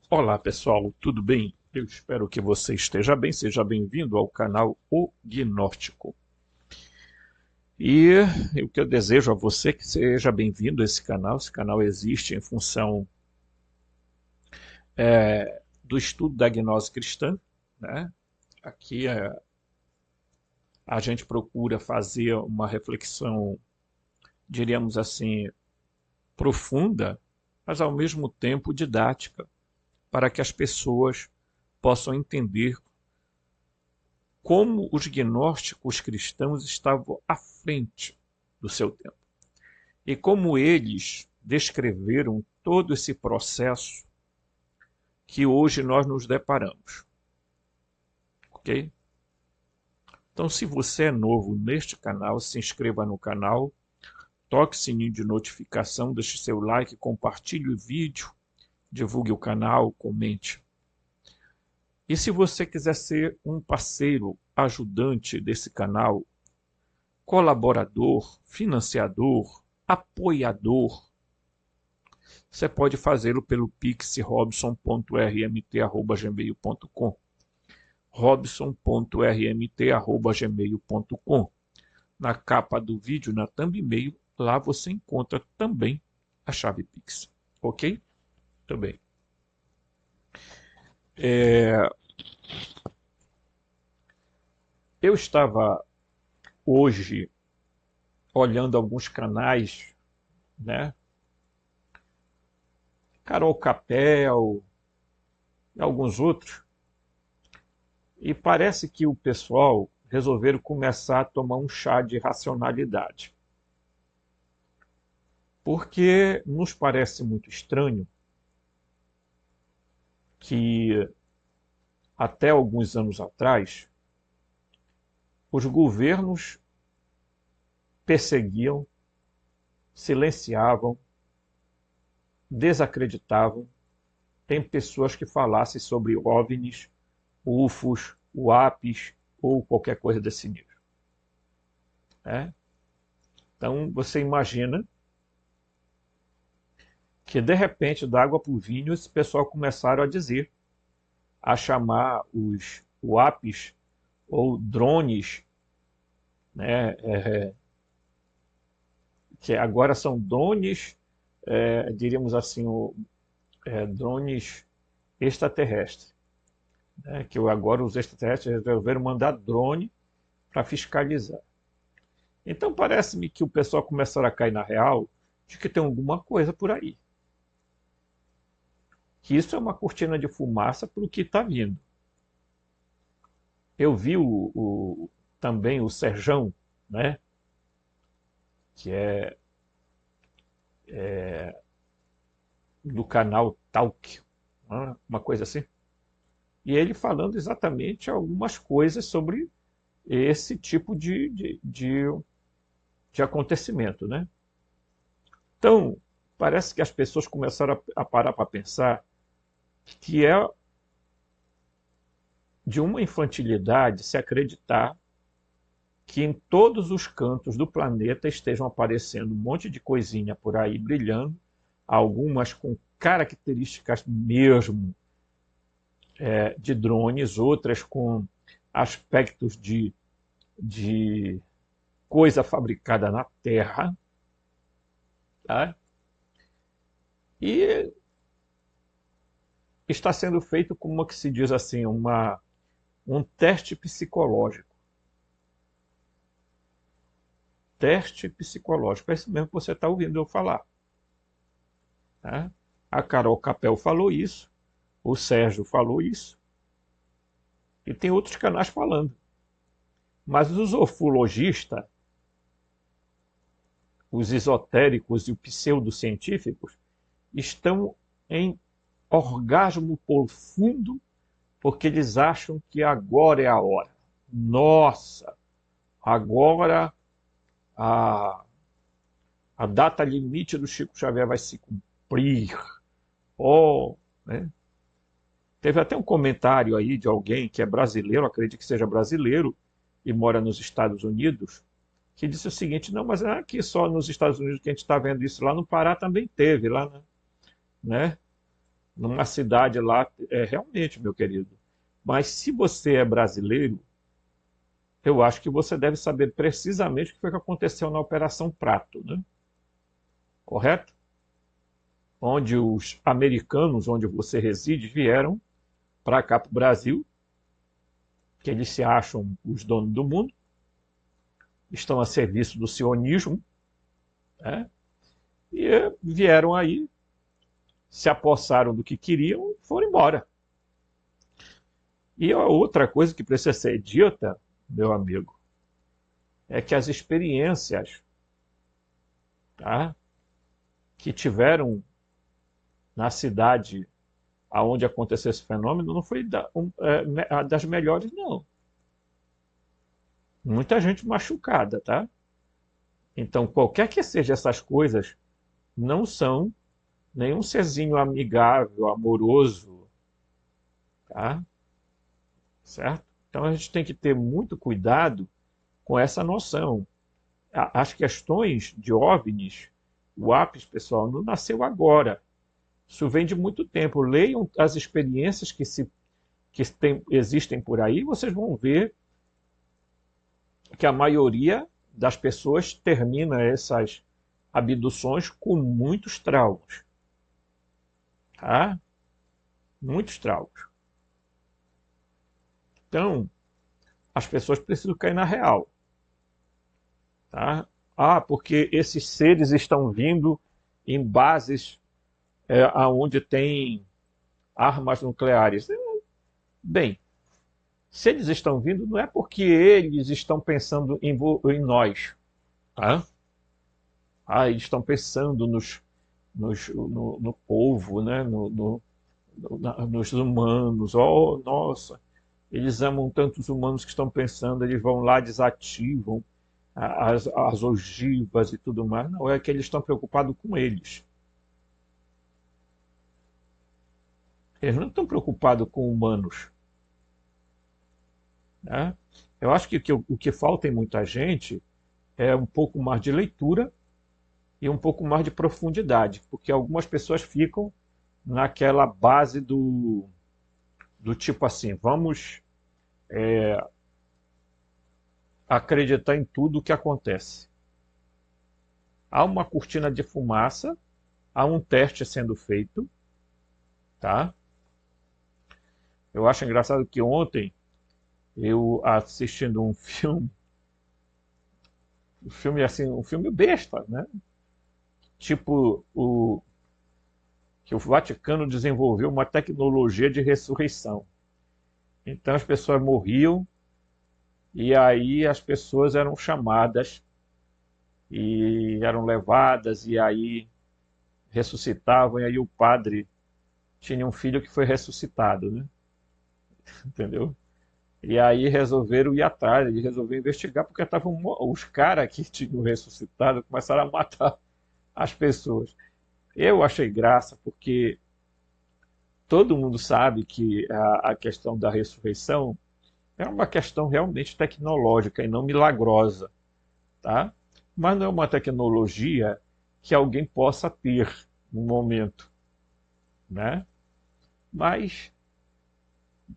Olá pessoal, tudo bem? Eu espero que você esteja bem, seja bem-vindo ao canal O Gnóstico. E o que eu desejo a você que seja bem-vindo a esse canal. Esse canal existe em função do estudo da gnose cristã, né? Aqui a gente procura fazer uma reflexão, diríamos assim, profunda, mas ao mesmo tempo didática, para que as pessoas possam entender como os gnósticos cristãos estavam à frente do seu tempo e como eles descreveram todo esse processo que hoje nós nos deparamos, ok? Então, se você é novo neste canal, se inscreva no canal, toque o sininho de notificação, deixe seu like, compartilhe o vídeo, divulgue o canal, comente. E se você quiser ser um parceiro ajudante desse canal, colaborador, financiador, apoiador, você pode fazê-lo pelo pix robson.rmt@gmail.com, robson.rmt@gmail.com. Na capa do vídeo, na thumbnail, lá você encontra também a chave Pix. Ok? Muito bem. Eu estava hoje olhando alguns canais, né? Carol Capel e alguns outros, e parece que o pessoal resolveram começar a tomar um chá de racionalidade. Porque nos parece muito estranho que até alguns anos atrás os governos perseguiam, silenciavam, desacreditavam em pessoas que falassem sobre OVNIs, UFOs, UAPs ou qualquer coisa desse nível. Né? Então você imagina que de repente, da água para o vinho, esse pessoal começaram a dizer, a chamar os UAPs ou drones, né, que agora são drones, diríamos assim, drones extraterrestres, né, que agora os extraterrestres resolveram mandar drone para fiscalizar. Então parece-me que o pessoal começou a cair na real de que tem alguma coisa por aí. Que isso é uma cortina de fumaça para o que está vindo. Eu vi também o Serjão, né, que é do canal Talk, né, uma coisa assim, e ele falando exatamente algumas coisas sobre esse tipo de acontecimento, né? Então, parece que as pessoas começaram a parar para pensar que é de uma infantilidade se acreditar que em todos os cantos do planeta estejam aparecendo um monte de coisinha por aí brilhando, algumas com características mesmo de drones, outras com aspectos de coisa fabricada na Terra, tá? E está sendo feito como que se diz assim, um teste psicológico. Teste psicológico, é isso mesmo que você está ouvindo eu falar. Tá? A Carol Capel falou isso, o Sérgio falou isso, e tem outros canais falando. Mas os ufologistas, os esotéricos e os pseudocientíficos estão em orgasmo profundo porque eles acham que agora é a hora. Nossa, agora a data limite do Chico Xavier vai se cumprir. Oh, né? Teve até um comentário aí de alguém que é brasileiro, acredito que seja brasileiro, e mora nos Estados Unidos, que disse o seguinte: não, mas não é aqui só nos Estados Unidos que a gente está vendo isso, lá no Pará também teve, lá, né? numa cidade lá, realmente, meu querido. Mas se você é brasileiro, eu acho que você deve saber precisamente o que foi que aconteceu na Operação Prato, né? Correto? Onde os americanos, onde você reside, vieram para cá, para o Brasil, que eles se acham os donos do mundo, estão a serviço do sionismo, né? E vieram aí, se apossaram do que queriam e foram embora. E a outra coisa que precisa ser dita, meu amigo, é que as experiências, tá, que tiveram na cidade aonde aconteceu esse fenômeno não foi das melhores, não. Muita gente machucada, tá? Então, qualquer que seja essas coisas, não são nenhum serzinho amigável, amoroso, tá? Certo? Então a gente tem que ter muito cuidado com essa noção. As questões de OVNIs, o APES, pessoal, não nasceu agora. Isso vem de muito tempo. Leiam as experiências existem por aí, vocês vão ver que a maioria das pessoas termina essas abduções com muitos traumas. Tá? Muitos traumas. Então, as pessoas precisam cair na real. Tá? Porque esses seres estão vindo em bases onde tem armas nucleares. Bem, se eles estão vindo, não é porque eles estão pensando em nós. Tá? Eles estão pensando no povo, né? Nos humanos. Oh, nossa, eles amam tantos humanos que estão pensando, eles vão lá, desativam as ogivas e tudo mais. Não, é que eles estão preocupados com eles. Eles não estão preocupados com humanos. Né? Eu acho que o que falta em muita gente é um pouco mais de leitura e um pouco mais de profundidade, porque algumas pessoas ficam naquela base do tipo assim, vamos acreditar em tudo o que acontece. Há uma cortina de fumaça, há um teste sendo feito, tá? Eu acho engraçado que ontem eu assistindo um filme assim, um filme besta, né? Tipo que o Vaticano desenvolveu uma tecnologia de ressurreição. Então as pessoas morriam e aí as pessoas eram chamadas e eram levadas e aí ressuscitavam e aí o padre tinha um filho que foi ressuscitado, né? Entendeu? E aí resolveram ir atrás, eles resolveram investigar porque estavam os caras que tinham ressuscitado começaram a matar as pessoas. Eu achei graça porque todo mundo sabe que a questão da ressurreição é uma questão realmente tecnológica e não milagrosa, tá? Mas não é uma tecnologia que alguém possa ter no momento, né? Mas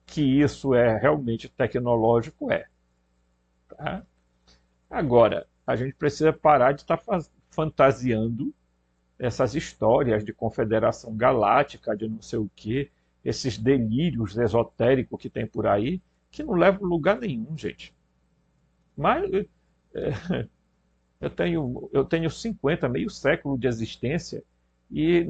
que isso é realmente tecnológico, tá? Agora, a gente precisa parar de estar fantasiando essas histórias de confederação galáctica, de não sei o quê, esses delírios esotéricos que tem por aí, que não levam a lugar nenhum, gente. Mas eu tenho 50, meio século de existência e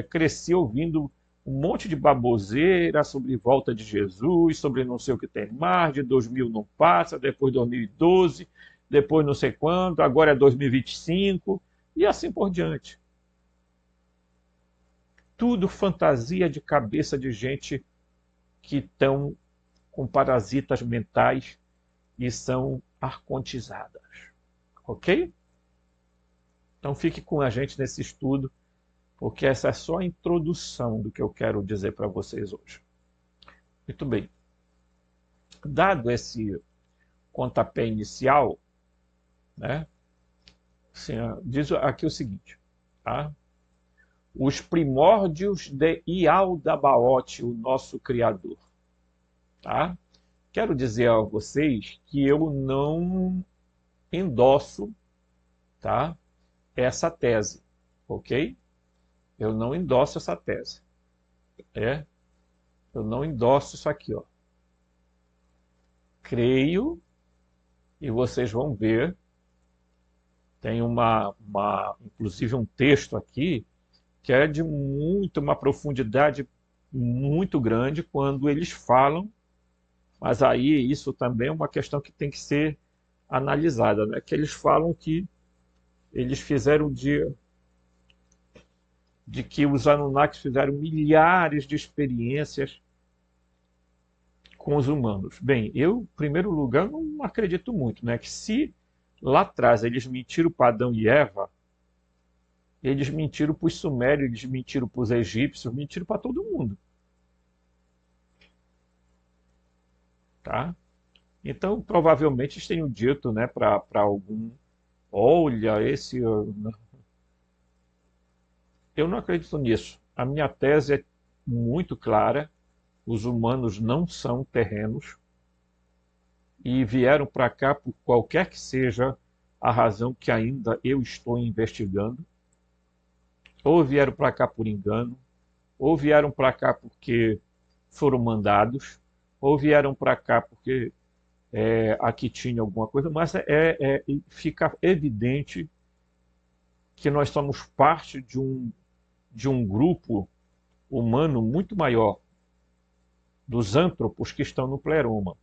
cresci ouvindo um monte de baboseira sobre volta de Jesus, sobre não sei o que tem mais, de 2000 não passa, depois 2012, depois não sei quando, agora é 2025 e assim por diante. Tudo fantasia de cabeça de gente que estão com parasitas mentais e são arcontizadas. Ok? Então fique com a gente nesse estudo, porque essa é só a introdução do que eu quero dizer para vocês hoje. Muito bem. Dado esse pontapé inicial, né, assim, diz aqui o seguinte, tá? os primórdios de Yaldabaoth, o nosso Criador. Tá? Quero dizer a vocês que eu não endosso, tá, essa tese, ok? Eu não endosso essa tese. Eu não endosso isso aqui, ó. Creio, e vocês vão ver, tem inclusive um texto aqui que é de uma profundidade muito grande quando eles falam, mas aí isso também é uma questão que tem que ser analisada, né? Que eles falam que eles fizeram de que os Anunnakis fizeram milhares de experiências com os humanos. Bem, eu, em primeiro lugar, não acredito muito, né? Que se lá atrás eles mentiram para Adão e Eva, eles mentiram para os sumérios, eles mentiram para os egípcios, mentiram para todo mundo. Tá? Então, provavelmente, eles tenham dito, né, para algum, olha, eu não acredito nisso. A minha tese é muito clara. Os humanos não são terrenos e vieram para cá por qualquer que seja a razão que ainda eu estou investigando. Ou vieram para cá por engano, ou vieram para cá porque foram mandados, ou vieram para cá porque aqui tinha alguma coisa, mas fica evidente que nós somos parte de um grupo humano muito maior, dos antropos que estão no pleroma.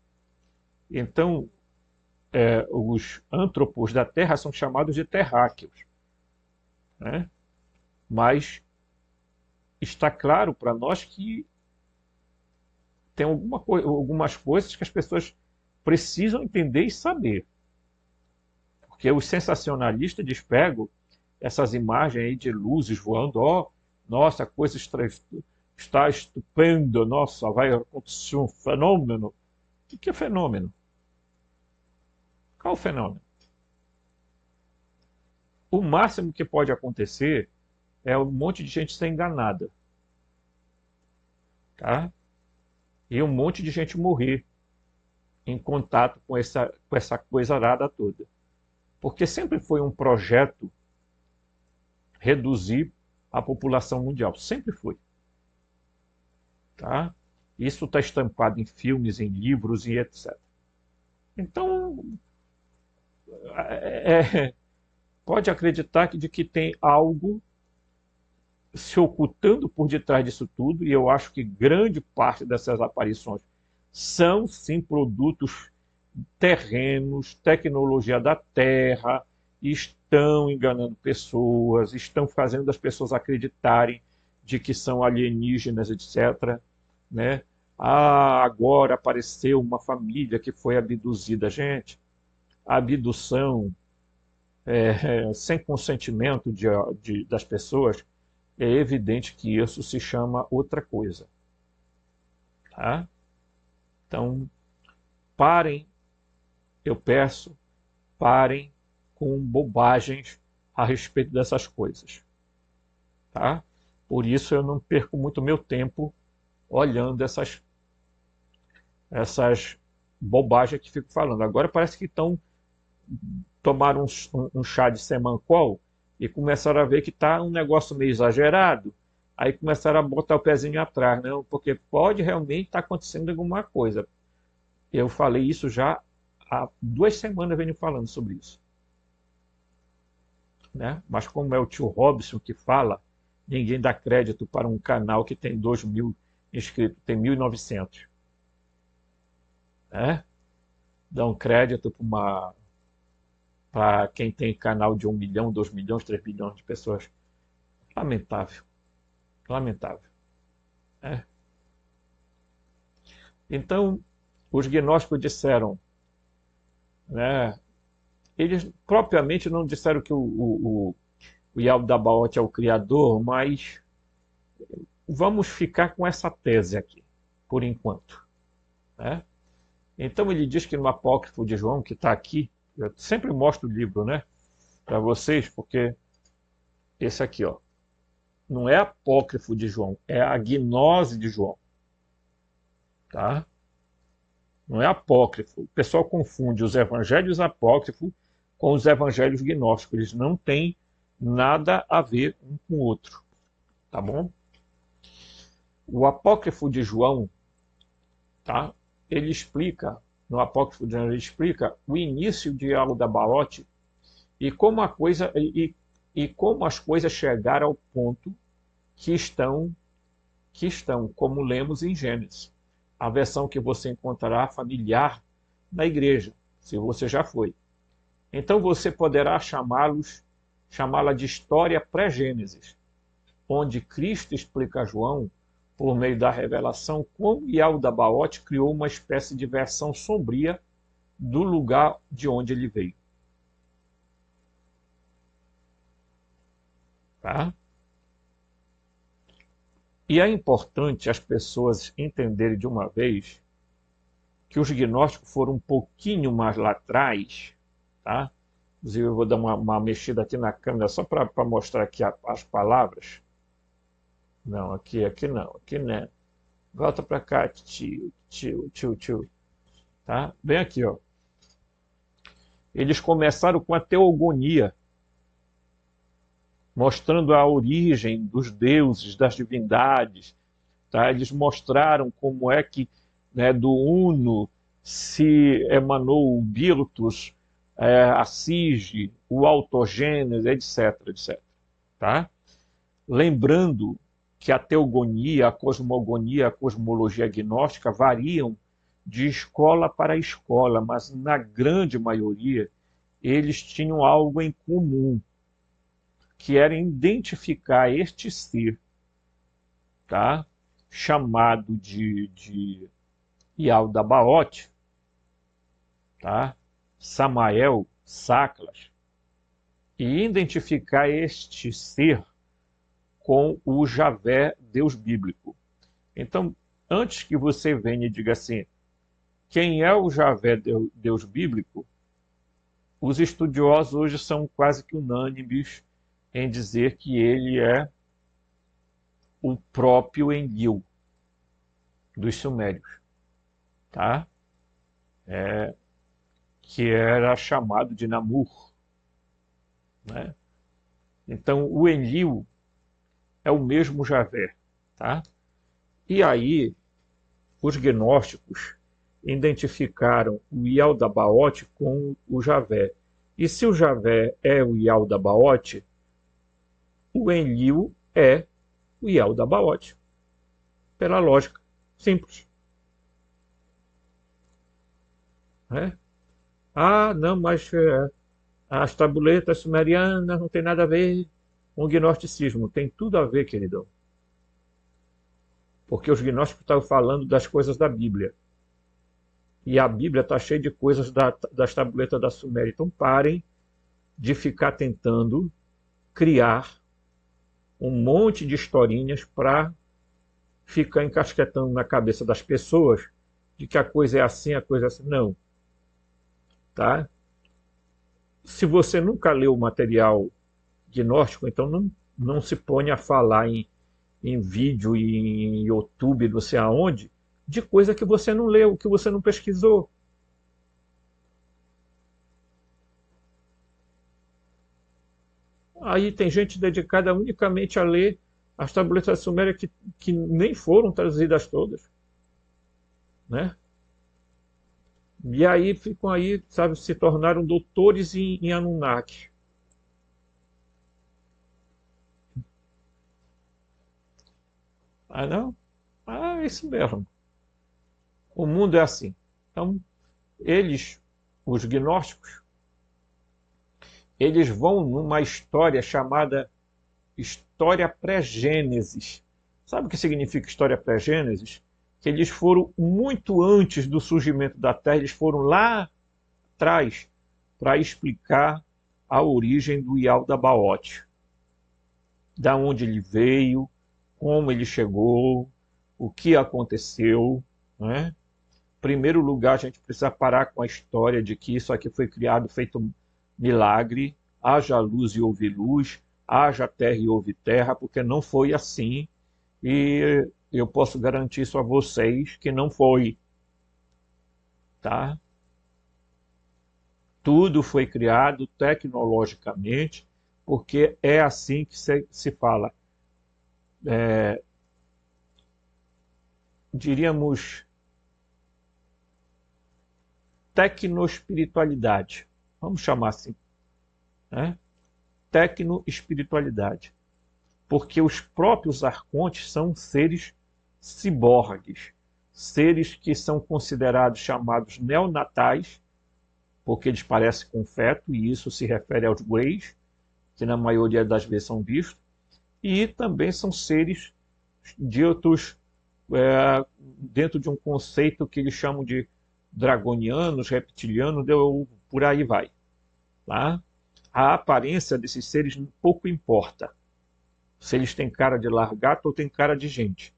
Então, os antropos da Terra são chamados de terráqueos, né? Mas está claro para nós que tem algumas coisas que as pessoas precisam entender e saber. Porque os sensacionalistas eles pegam essas imagens aí de luzes voando, ó, nossa, a coisa está estupenda, nossa, vai acontecer um fenômeno. O que é fenômeno? Qual é o fenômeno? O máximo que pode acontecer é um monte de gente ser enganada. Tá? E um monte de gente morrer em contato com essa coisa arada toda. Porque sempre foi um projeto reduzir a população mundial. Sempre foi. Tá? Isso está estampado em filmes, em livros e etc. Então, pode acreditar de que tem algo se ocultando por detrás disso tudo, e eu acho que grande parte dessas aparições são, sim, produtos terrenos, tecnologia da Terra, estão enganando pessoas, estão fazendo as pessoas acreditarem de que são alienígenas, etc. Né? Ah, agora apareceu uma família que foi abduzida. Gente, a abdução sem consentimento das pessoas, é evidente que isso se chama outra coisa. Tá? Então, parem, eu peço, parem com bobagens a respeito dessas coisas. Tá? Por isso eu não perco muito meu tempo olhando essas bobagens que fico falando. Agora parece que tomaram um chá de semancol e começaram a ver que está um negócio meio exagerado. Aí começaram a botar o pezinho atrás, não, porque pode realmente estar acontecendo alguma coisa. Eu falei isso já há 2 semanas, venho falando sobre isso. Né? Mas como é o tio Robson que fala, ninguém dá crédito para um canal que tem 2.000 inscritos, tem 1.900. Né? Dão crédito para quem tem canal de 1 milhão, 2 milhões, 3 milhões de pessoas. Lamentável. Lamentável. É. Então, os gnósticos disseram, né, eles propriamente não disseram que o Yaldabaoth é o criador, mas vamos ficar com essa tese aqui, por enquanto. Né? Então ele diz que no Apócrifo de João, que está aqui, eu sempre mostro o livro, né, para vocês, porque esse aqui, ó, não é apócrifo de João, é a gnose de João, tá? Não é apócrifo. O pessoal confunde os evangelhos apócrifos com os evangelhos gnósticos. Eles não têm nada a ver um com o outro, tá bom? O apócrifo de João, tá? Ele explica, no apócrifo de João, ele explica o início de Aldabaote e como como as coisas chegaram ao ponto que estão, como lemos em Gênesis. A versão que você encontrará familiar na igreja, se você já foi. Então você poderá chamá-la de história pré-Gênesis, onde Cristo explica a João, por meio da revelação, como Yaldabaoth criou uma espécie de versão sombria do lugar de onde ele veio. Tá? E é importante as pessoas entenderem de uma vez que os gnósticos foram um pouquinho mais lá atrás, tá? Inclusive eu vou dar uma mexida aqui na câmera só para mostrar aqui as palavras. Não, aqui não, aqui não. Volta para cá, tio. Tá? Bem aqui, ó. Eles começaram com a teogonia, mostrando a origem dos deuses, das divindades. Tá? Eles mostraram como é que, né, do Uno se emanou o Birtus, a Sige, o Autogênese, etc. Tá? Lembrando que a teogonia, a cosmogonia, a cosmologia gnóstica variam de escola para escola, mas na grande maioria eles tinham algo em comum, que era identificar este ser, tá? Chamado de Yaldabaoth, tá? Samael, Saclas, e identificar este ser com o Javé, Deus bíblico. Então, antes que você venha e diga assim, quem é o Javé, Deus bíblico, os estudiosos hoje são quase que unânimes em dizer que ele é o próprio Enlil dos Sumérios, tá? Que era chamado de Namur, né? Então, o Enlil é o mesmo Javé, tá? E aí, os gnósticos identificaram o Yaldabaoth com o Javé. E se o Javé é o Yaldabaoth, o Enlil é o Yaldabaoth. Pela lógica simples. Né? Ah, não, mas as tabuletas sumerianas não tem nada a ver com o gnosticismo. Tem tudo a ver, queridão. Porque os gnósticos estavam falando das coisas da Bíblia. E a Bíblia está cheia de coisas das tabuletas da Suméria. Então parem de ficar tentando criar um monte de historinhas para ficar encasquetando na cabeça das pessoas de que a coisa é assim, a coisa é assim. Não. Tá? Se você nunca leu o material gnóstico, então não se ponha a falar em vídeo e em YouTube, não sei aonde, de coisa que você não leu, que você não pesquisou. Aí tem gente dedicada unicamente a ler as tabuletas sumérias que nem foram traduzidas todas, né? E aí ficam aí, sabe, se tornaram doutores em Anunnaki. Ah, não? Ah, é isso mesmo. O mundo é assim. Então, os gnósticos, eles vão numa história chamada História Pré-Gênesis. Sabe o que significa História Pré-Gênesis? Que eles foram muito antes do surgimento da Terra, eles foram lá atrás para explicar a origem do Yaldabaoth. Da onde ele veio, como ele chegou, o que aconteceu, né? Em primeiro lugar, a gente precisa parar com a história de que isso aqui foi criado, feito um milagre, haja luz e houve luz, haja terra e houve terra, porque não foi assim, e eu posso garantir isso a vocês que não foi, tá? Tudo foi criado tecnologicamente, porque é assim que se fala. Diríamos tecnoespiritualidade. Vamos chamar assim, né? Tecnoespiritualidade. Porque os próprios arcontes são seres ciborgues, seres que são considerados chamados neonatais, porque eles parecem com feto, e isso se refere aos greys, que na maioria das vezes são vistos, e também são seres ditos dentro de um conceito que eles chamam de dragonianos, reptilianos, por aí vai. Tá? A aparência desses seres pouco importa. Se eles têm cara de largato ou têm cara de gente.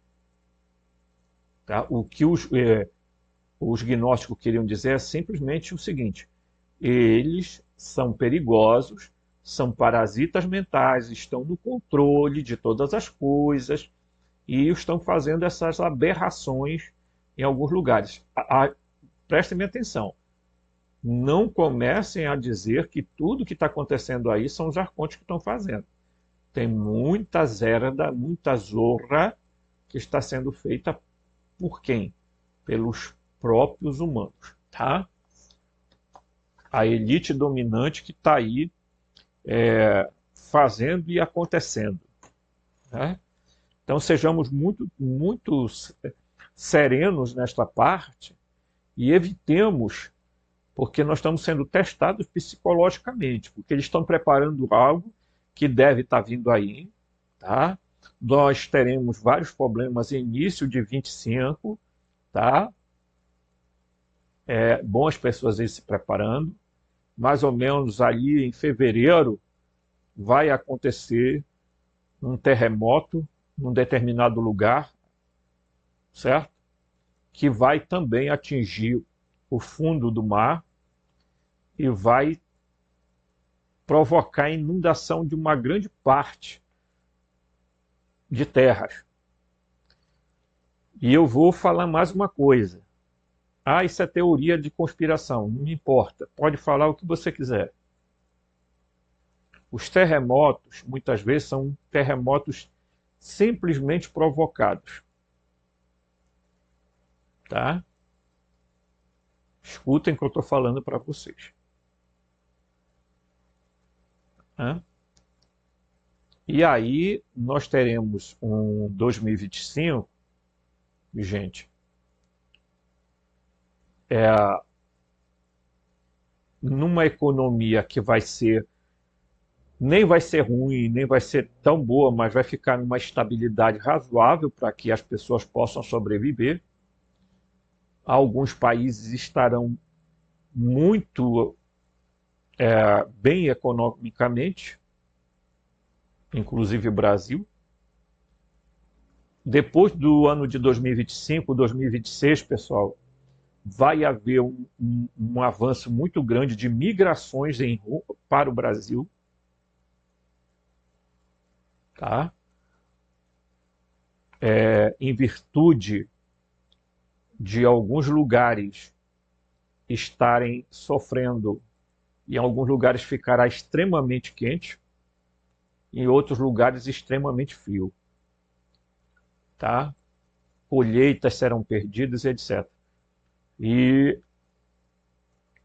Tá? O que os gnósticos queriam dizer é simplesmente o seguinte: eles são perigosos, são parasitas mentais, estão no controle de todas as coisas e estão fazendo essas aberrações em alguns lugares. Prestem atenção, não comecem a dizer que tudo que está acontecendo aí são os arcontes que estão fazendo. Tem muita zerda, muita zorra que está sendo feita por quem? Pelos próprios humanos, tá? A elite dominante que está aí fazendo e acontecendo, né? Então sejamos muito serenos nesta parte e evitemos, porque nós estamos sendo testados psicologicamente, porque eles estão preparando algo que deve estar vindo aí, tá? Nós teremos vários problemas em início de 25, tá? É bom as pessoas irem se preparando. Mais ou menos ali em fevereiro vai acontecer um terremoto num determinado lugar, certo? Que vai também atingir o fundo do mar e vai provocar a inundação de uma grande parte de terras. E eu vou falar mais uma coisa. Isso é teoria de conspiração, não me importa. Pode falar o que você quiser. Os terremotos, muitas vezes, são terremotos simplesmente provocados. Tá? Escutem o que eu estou falando para vocês. E aí nós teremos um 2025, gente, numa economia que nem vai ser ruim, nem vai ser tão boa, mas vai ficar numa estabilidade razoável para que as pessoas possam sobreviver. Alguns países estarão muito bem economicamente, inclusive o Brasil. Depois do ano de 2025, 2026, pessoal, vai haver um avanço muito grande de migrações para o Brasil. Tá? Em virtude de alguns lugares estarem sofrendo, em alguns lugares ficará extremamente quente, em outros lugares extremamente frio. Tá? Colheitas serão perdidas, etc. E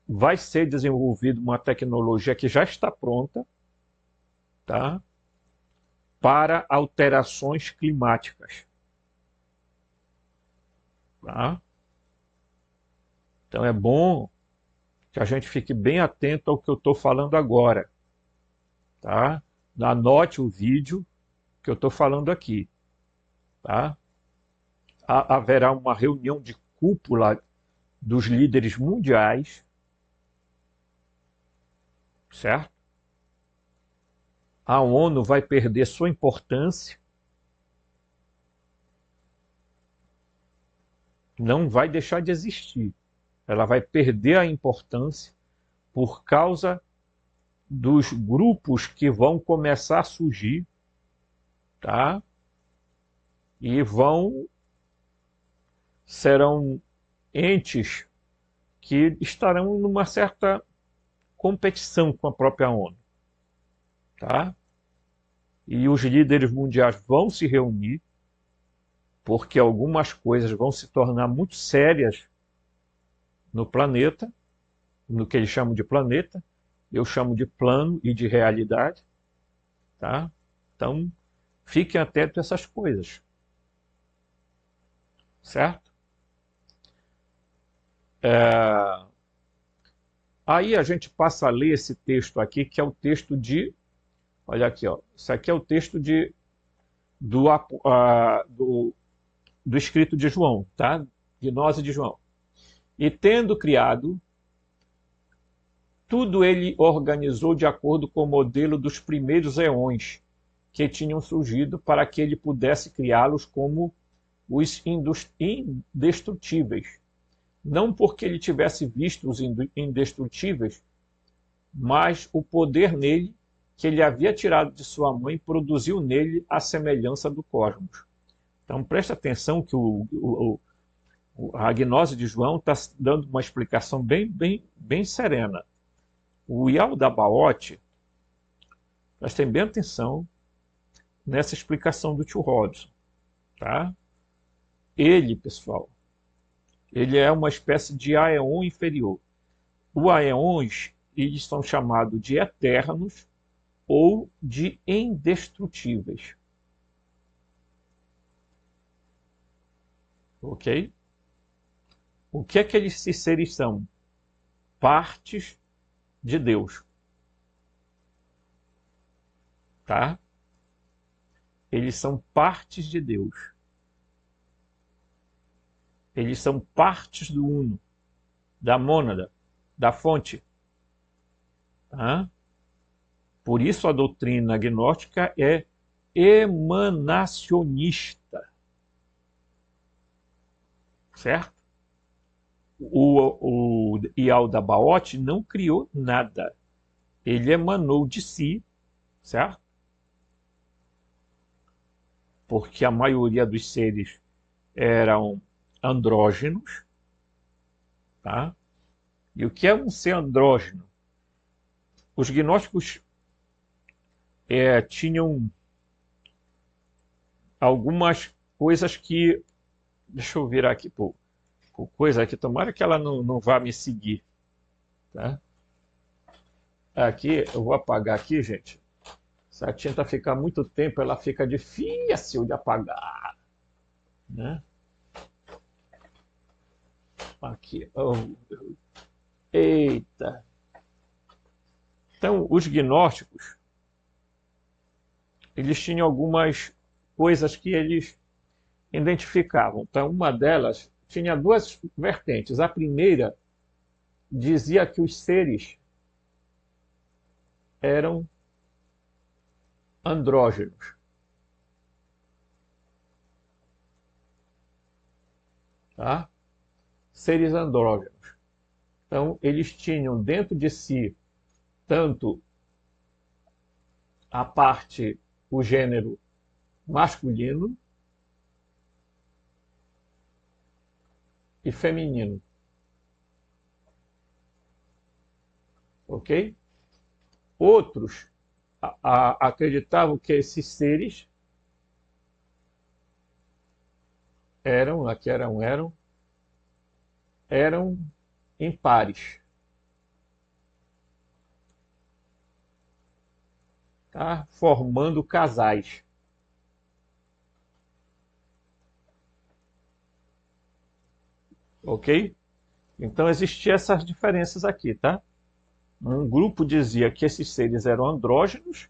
vai ser desenvolvida uma tecnologia que já está pronta, tá? Para alterações climáticas. Tá? Então é bom que a gente fique bem atento ao que eu estou falando agora. Tá? Anote o vídeo que eu estou falando aqui. Tá? Haverá uma reunião de cúpula dos líderes mundiais, certo? A ONU vai perder sua importância, não vai deixar de existir. Ela vai perder a importância por causa dos grupos que vão começar a surgir, tá? E serão entes que estarão numa certa competição com a própria ONU, tá? E os líderes mundiais vão se reunir, porque algumas coisas vão se tornar muito sérias no planeta, no que eles chamam de planeta, eu chamo de plano e de realidade, tá? Então, fiquem atentos a essas coisas, certo? Aí a gente passa a ler esse texto aqui, que é o texto de, olha aqui, ó, isso aqui é o texto do escrito de João, tá? De nós e de João. E tendo criado, tudo ele organizou de acordo com o modelo dos primeiros eões que tinham surgido para que ele pudesse criá-los como os indestrutíveis. Não porque ele tivesse visto os indestrutíveis, mas o poder nele, que ele havia tirado de sua mãe, produziu nele a semelhança do cosmos. Então presta atenção que a gnose de João está dando uma explicação bem serena. O Yaldabaoth, prestem bem atenção nessa explicação do tio Robson, tá? Ele, pessoal, ele é uma espécie de aeon inferior. Os aeons, eles são chamados de eternos ou de indestrutíveis. Ok? O que é que esses seres são? Partes de Deus. Tá? Eles são partes de Deus. Eles são partes do Uno, da mônada, da fonte. Tá? Por isso a doutrina gnóstica é emanacionista. Certo? O Yaldabaoth não criou nada. Ele emanou de si, certo? Porque a maioria dos seres eram andrógenos, tá? E o que é um ser andrógeno? Os gnósticos tinham algumas coisas que... Deixa eu virar aqui por coisa aqui, tomara que ela não vá me seguir, tá? Aqui, eu vou apagar aqui, gente. Se a tinta ficar muito tempo, ela fica difícil de apagar, né? Aqui, oh, eita. Então, os gnósticos, eles tinham algumas coisas que eles identificavam. Então, uma delas tinha duas vertentes. A primeira dizia que os seres eram andrógenos. Tá? Seres andrógenos. Então, eles tinham dentro de si tanto a parte, o gênero masculino e feminino. Ok? Outros acreditavam que esses seres eram impares. Tá? Formando casais. Ok? Então existiam essas diferenças aqui, tá? Um grupo dizia que esses seres eram andrógenos,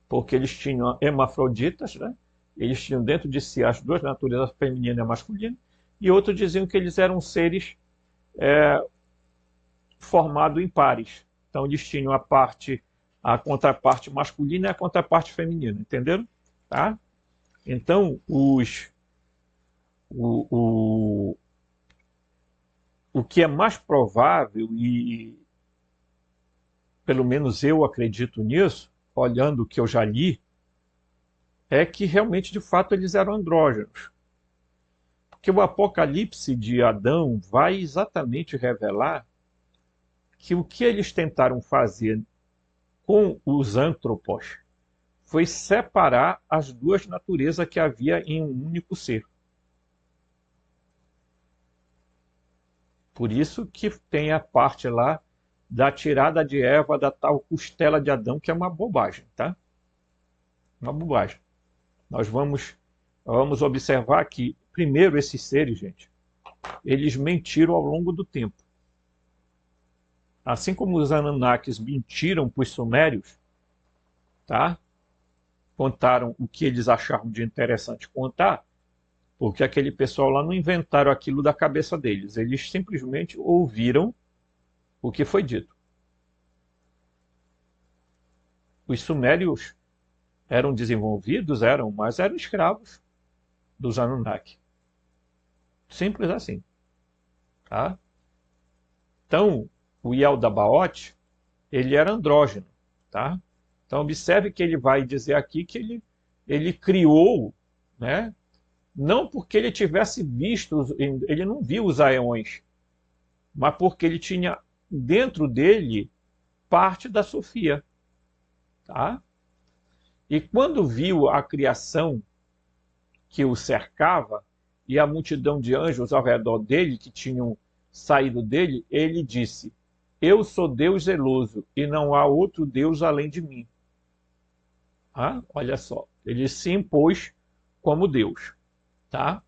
porque eles tinham hermafroditas, né? Eles tinham dentro de si as duas naturezas, feminina e masculina, e outros diziam que eles eram seres formados em pares. Então eles tinham a contraparte masculina e a contraparte feminina, entenderam? Tá? Então o que é mais provável e pelo menos eu acredito nisso, olhando o que eu já li, é que realmente, de fato, eles eram andrógenos. Porque o Apocalipse de Adão vai exatamente revelar que o que eles tentaram fazer com os antropos foi separar as duas naturezas que havia em um único ser. Por isso que tem a parte lá da tirada de Eva da tal costela de Adão, que é uma bobagem, tá? Uma bobagem. Nós vamos observar que, primeiro, esses seres, gente, eles mentiram ao longo do tempo. Assim como os Anunnakis mentiram para os sumérios, tá? Contaram o que eles achavam de interessante contar, porque aquele pessoal lá não inventaram aquilo da cabeça deles. Eles simplesmente ouviram o que foi dito. Os sumérios eram desenvolvidos, mas eram escravos dos Anunnaki. Simples assim. Tá? Então, o Yaldabaoth, ele era andrógeno. Tá? Então, observe que ele vai dizer aqui que ele criou, né? Não porque ele tivesse visto, ele não viu os aeões, mas porque ele tinha dentro dele parte da Sofia. Tá? E quando viu a criação que o cercava e a multidão de anjos ao redor dele, que tinham saído dele, ele disse: eu sou Deus zeloso e não há outro Deus além de mim. Ah, olha só, ele se impôs como Deus. Tá?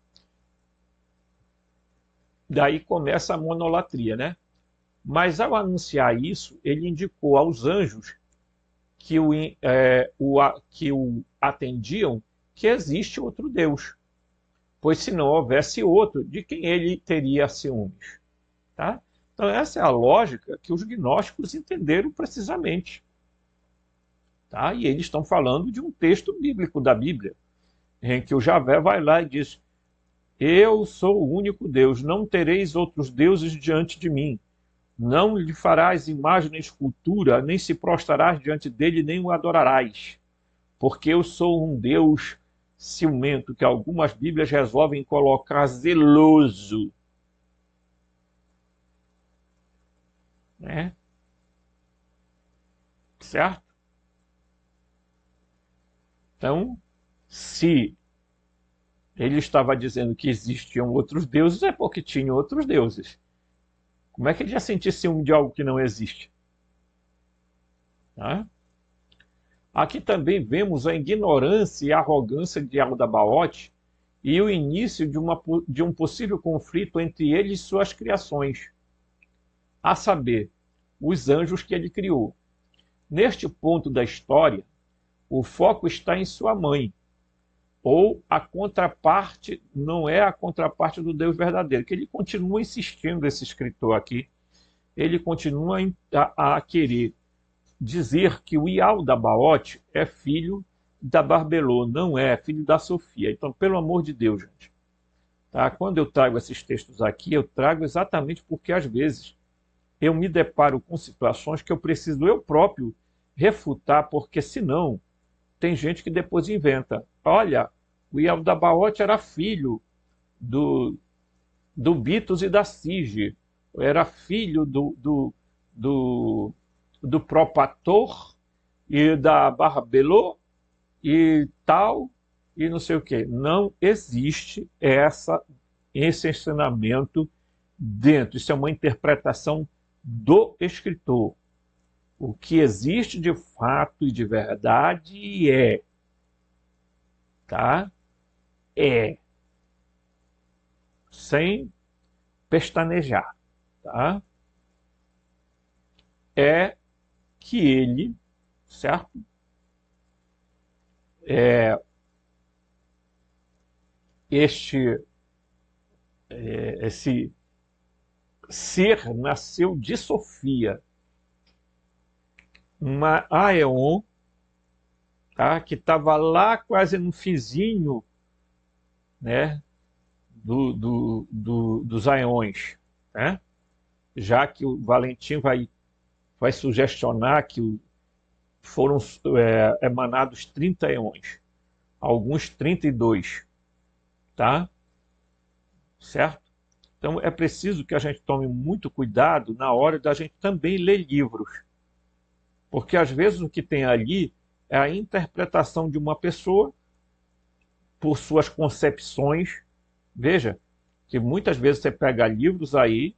Daí começa a monolatria, né? Mas ao anunciar isso, ele indicou aos anjos que que o atendiam que existe outro Deus, pois se não houvesse outro, de quem ele teria ciúmes. Tá? Então essa é a lógica que os gnósticos entenderam precisamente. Tá? E eles estão falando de um texto bíblico da Bíblia, em que o Javé vai lá e diz: eu sou o único Deus, não tereis outros deuses diante de mim. Não lhe farás imagem nem escultura, nem se prostrarás diante dele, nem o adorarás. Porque eu sou um Deus ciumento, que algumas Bíblias resolvem colocar zeloso. Né? Certo? Então, se ele estava dizendo que existiam outros deuses, é porque tinham outros deuses. Como é que ele ia sentir ciúme de algo que não existe? Tá? Aqui também vemos a ignorância e a arrogância de Yaldabaoth e o início de um possível conflito entre ele e suas criações, a saber, os anjos que ele criou. Neste ponto da história, o foco está em sua mãe, ou a contraparte, não é a contraparte do Deus verdadeiro, que ele continua insistindo, esse escritor aqui, ele continua a querer dizer que o Yaldabaoth é filho da Barbelô, não é filho da Sofia. Então, pelo amor de Deus, gente, tá? Quando eu trago esses textos aqui, eu trago exatamente porque, às vezes, eu me deparo com situações que eu preciso eu próprio refutar, porque senão tem gente que depois inventa. Olha, o Yaldabaoth era filho do Bitos e da Sige, era filho do Propator e da Barbelô e tal, e não sei o quê. Não existe esse ensinamento dentro. Isso é uma interpretação do escritor. O que existe de fato e de verdade tá? Sem pestanejar, tá? É que ele, certo? Esse ser nasceu de Sofia, uma Aeon, tá? Que estava lá quase no finzinho, né? dos Aeões, né? Já que o Valentim vai vai sugestionar que foram emanados 30 eons, alguns 32, tá? Certo? Então é preciso que a gente tome muito cuidado na hora da gente também ler livros, porque às vezes o que tem ali é a interpretação de uma pessoa por suas concepções. Veja que muitas vezes você pega livros aí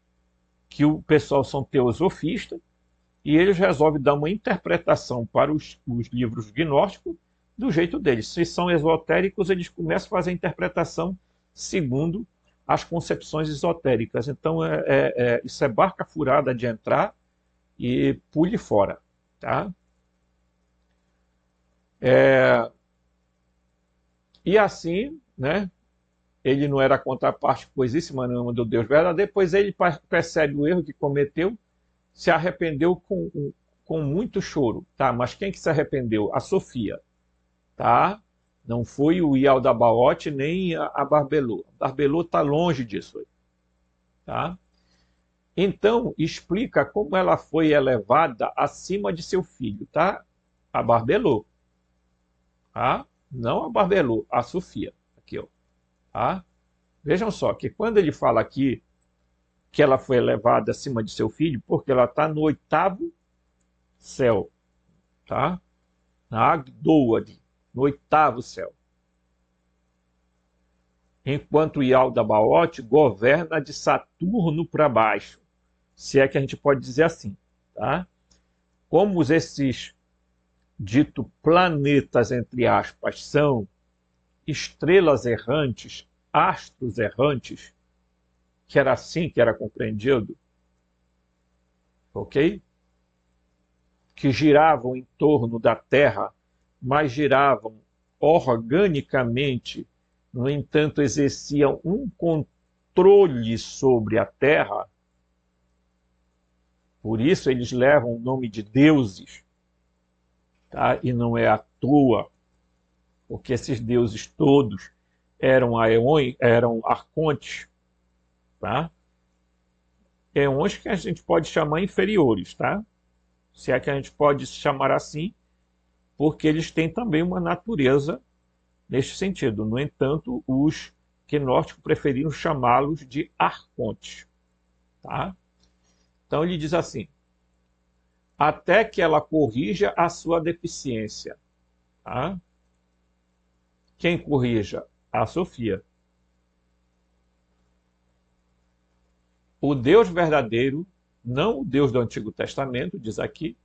que o pessoal são teosofistas e eles resolvem dar uma interpretação para os livros gnósticos do jeito deles. Se são esotéricos, eles começam a fazer a interpretação segundo as concepções esotéricas. Então, isso é barca furada de entrar e pule fora. Tá? E assim, né, ele não era a contraparte coisíssima nenhuma do Deus verdadeiro, depois ele percebe o erro que cometeu, se arrependeu com muito choro. Tá? Mas quem que se arrependeu? A Sofia. Tá? Não foi o Ialdabaoth nem a Barbelô. A Barbelô está longe disso aí. Tá? Então, explica como ela foi elevada acima de seu filho. Tá? A Barbelô. Tá? Não a Barbelô, a Sofia. Aqui, ó. Tá? Vejam só que quando ele fala aqui que ela foi elevada acima de seu filho, porque ela está no 8º céu. Tá? Na Agdoad, no 8º céu. Enquanto Ialdabaoth governa de Saturno para baixo, se é que a gente pode dizer assim. Tá? Como esses dito planetas, entre aspas, são estrelas errantes, astros errantes, que era assim que era compreendido, ok? Que giravam em torno da Terra, mas giravam organicamente, no entanto, exerciam um controle sobre a Terra. Por isso eles levam o nome de deuses, tá? E não é à toa, porque esses deuses todos eram arcontes, tá? Eons que a gente pode chamar inferiores, tá? Se é que a gente pode chamar assim, porque eles têm também uma natureza neste sentido. No entanto, os gnósticos preferiram chamá-los de arcontes, tá? Então ele diz assim: até que ela corrija a sua deficiência. Tá? Quem corrija? A Sofia. O Deus verdadeiro, não o Deus do Antigo Testamento, diz aqui,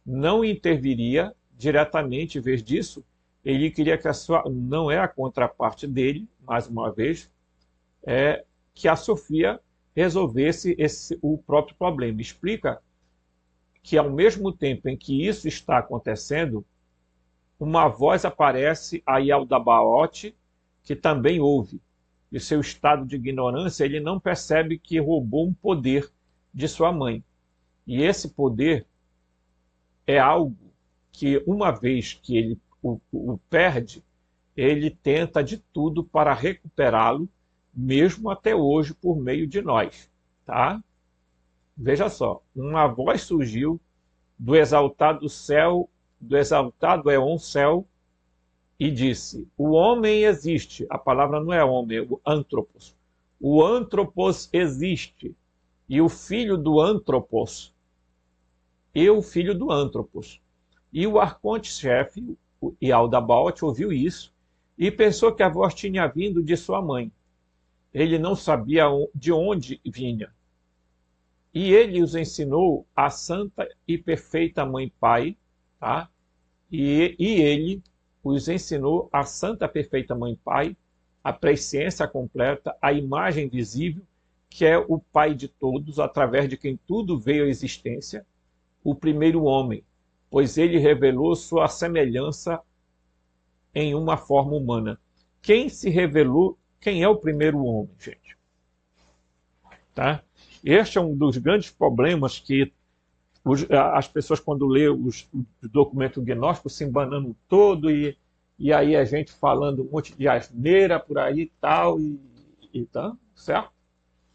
não interviria diretamente. Em vez disso, ele queria que não é a contraparte dele, mais uma vez, que a Sofia resolvesse o próprio problema. Explica que ao mesmo tempo em que isso está acontecendo, uma voz aparece a Ialdabaoth, que também ouve. E seu estado de ignorância, ele não percebe que roubou um poder de sua mãe. E esse poder é algo que, uma vez que ele o perde, ele tenta de tudo para recuperá-lo, mesmo até hoje, por meio de nós. Tá? Veja só, uma voz surgiu do exaltado céu, do exaltado éon céu, e disse: o homem existe. A palavra não é homem, é o antropos. O antropos existe. E o filho do antropos, e o filho do antropos. E o arconte-chefe, o Ialdabaoth, ouviu isso e pensou que a voz tinha vindo de sua mãe. Ele não sabia de onde vinha. E ele os ensinou a santa e perfeita mãe pai, tá? E ele os ensinou a santa perfeita mãe pai, a presciência completa, a imagem visível, que é o pai de todos, através de quem tudo veio à existência, o primeiro homem, pois ele revelou sua semelhança em uma forma humana. Quem se revelou, quem é o primeiro homem, gente? Tá? Este é um dos grandes problemas que as pessoas, quando lê os documentos gnósticos, se embanando todo, e aí a gente falando um monte de asneira por aí e tal, tá, certo?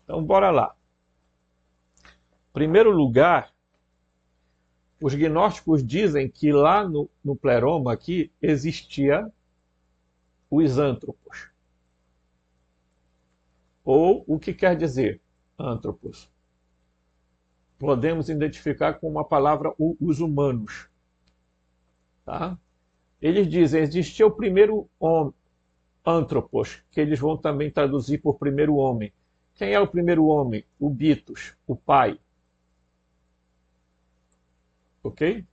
Então, bora lá. Em primeiro lugar, Os gnósticos dizem que lá no pleroma aqui existia os antropos. Ou o que quer dizer antropos? Podemos identificar com uma palavra os humanos. Tá? Eles dizem, existia o primeiro homem, antropos, que eles vão também traduzir por primeiro homem. Quem é o primeiro homem? O Bitos, o pai. Ok?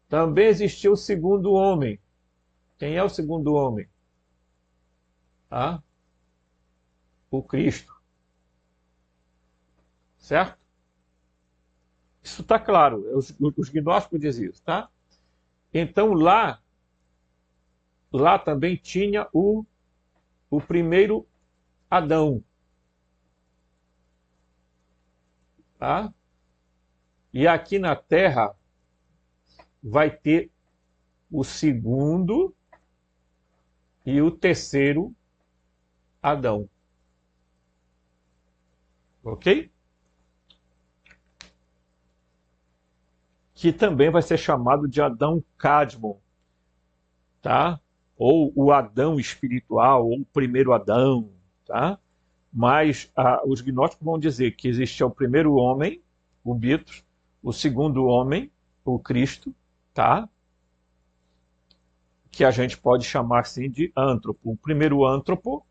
Também existiu o segundo homem. Quem é o segundo homem? Tá? O Cristo. Certo? Isso está claro. Os gnósticos dizem isso, tá? Então lá também tinha o primeiro Adão. Tá? E aqui na Terra vai ter o segundo e o terceiro Adão. Ok? Que também vai ser chamado de Adão Cadmon, tá? Ou o Adão espiritual, ou o primeiro Adão, tá? Mas os gnósticos vão dizer que existia o primeiro homem, o Bitos, o segundo homem, o Cristo, tá? Que a gente pode chamar assim de antropo. O primeiro antropo,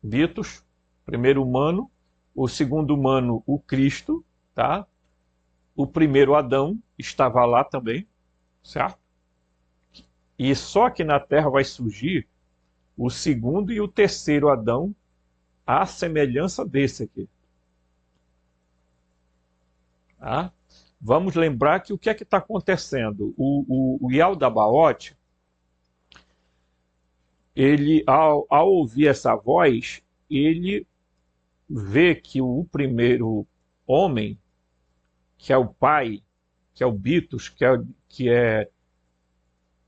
Bitos, primeiro humano, o segundo humano, o Cristo, tá? O primeiro Adão estava lá também, certo? E só que na Terra vai surgir o segundo e o terceiro Adão, à semelhança desse aqui. Tá? Vamos lembrar que o que é que está acontecendo? O Yaldabaoth, ele, ao ouvir essa voz, ele vê que o primeiro homem, que é o pai, que é o Bitos, que é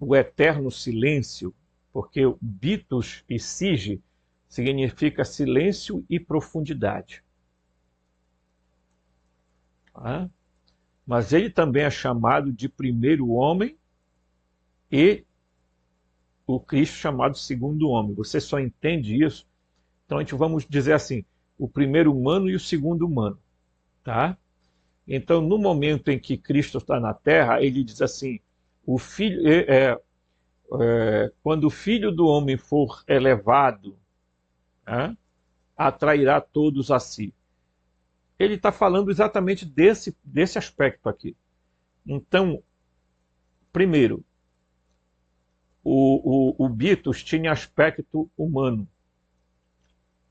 o eterno silêncio, porque Bitos e Sige significa silêncio e profundidade. Tá? Mas ele também é chamado de primeiro homem e o Cristo chamado segundo homem. Você só entende isso? Então a gente vamos dizer assim, o primeiro humano e o segundo humano. Tá? Então, no momento em que Cristo está na Terra, ele diz assim, quando o Filho do Homem for elevado, atrairá todos a si. Ele está falando exatamente desse aspecto aqui. Então, primeiro, o Bitos tinha aspecto humano.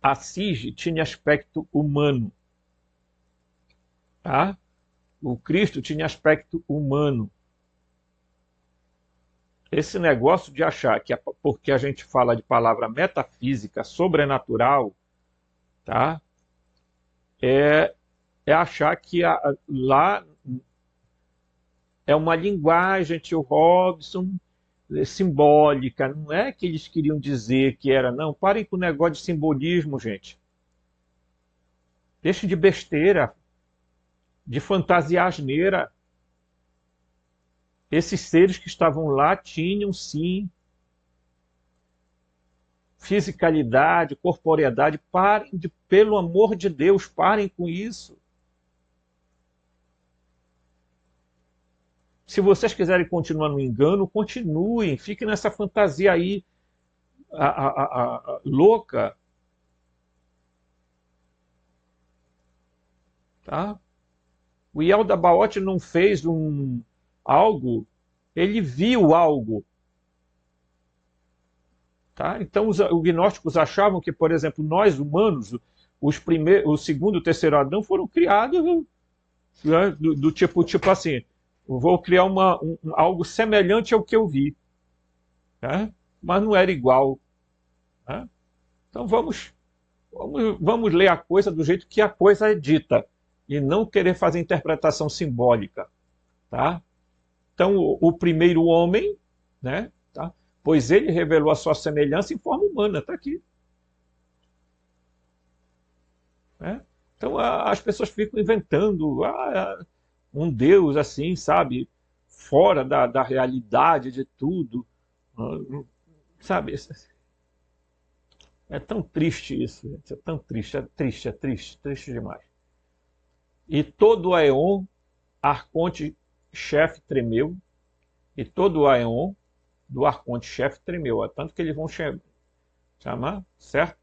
A Sige tinha aspecto humano. Tá? O Cristo tinha aspecto humano. Esse negócio de achar que porque a gente fala de palavra metafísica, sobrenatural, tá? É achar que lá é uma linguagem, tio Robson, simbólica. Não é que eles queriam dizer que era, não. Parem com o negócio de simbolismo, gente. Deixem de besteira, de fantasia asneira. Esses seres que estavam lá tinham, sim, fisicalidade, corporeidade. Parem pelo amor de Deus, parem com isso. Se vocês quiserem continuar no engano, continuem, fiquem nessa fantasia aí louca. Tá? O Yaldabaoth não fez algo, ele viu algo. Tá? Então os gnósticos achavam que, por exemplo, nós humanos, o segundo e o terceiro Adão foram criados, né, do tipo assim, eu vou criar algo semelhante ao que eu vi. Tá? Mas não era igual. Tá? Então vamos ler a coisa do jeito que a coisa é dita e não querer fazer interpretação simbólica. Tá? Então o primeiro homem, né, tá? Pois ele revelou a sua semelhança em forma humana, está aqui. Né? Então as pessoas ficam inventando um Deus assim, sabe, fora da realidade de tudo, sabe? É tão triste isso, gente. É tão triste, triste demais. E todo o Aeon, arconte-chefe tremeu, e todo o Aeon do arconte-chefe tremeu. É tanto que eles vão chamar, certo?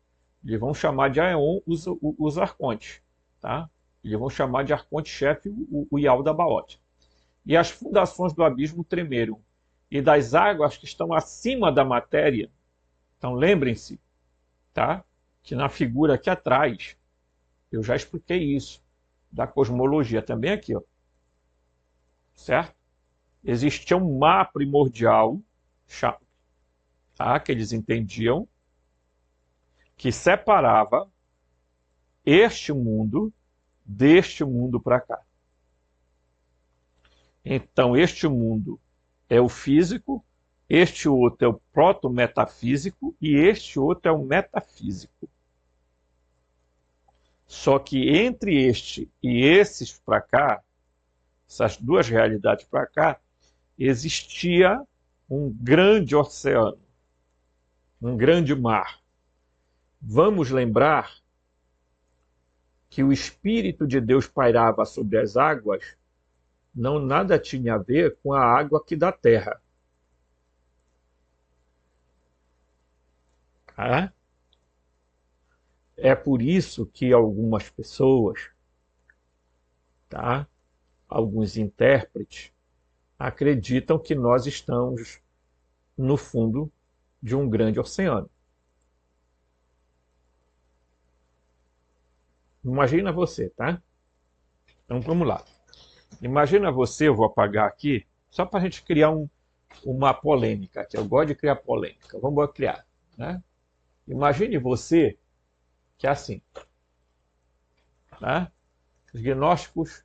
Eles vão chamar de Aeon os arcontes, tá? Eles vão chamar de arconte-chefe o Yaldabaoth. E as fundações do abismo tremeram, e das águas que estão acima da matéria. Então lembrem-se, tá? Que na figura aqui atrás, eu já expliquei isso, da cosmologia também aqui, ó. Certo? Existia um mar primordial, tá? Que eles entendiam, que separava este mundo deste mundo para cá. Então, este mundo é o físico, este outro é o proto-metafísico e este outro é o metafísico. Só que entre este e esses para cá, essas duas realidades para cá, existia um grande oceano, um grande mar. Vamos lembrar que o Espírito de Deus pairava sobre as águas, não nada tinha a ver com a água aqui da terra. Tá? É por isso que algumas pessoas, tá? Alguns intérpretes, acreditam que nós estamos no fundo de um grande oceano. Imagina você, tá? Então vamos lá. Imagina você, eu vou apagar aqui, só para a gente criar uma polêmica aqui. Eu gosto de criar polêmica. Vamos criar, né? Imagine você que é assim, tá? Os gnósticos,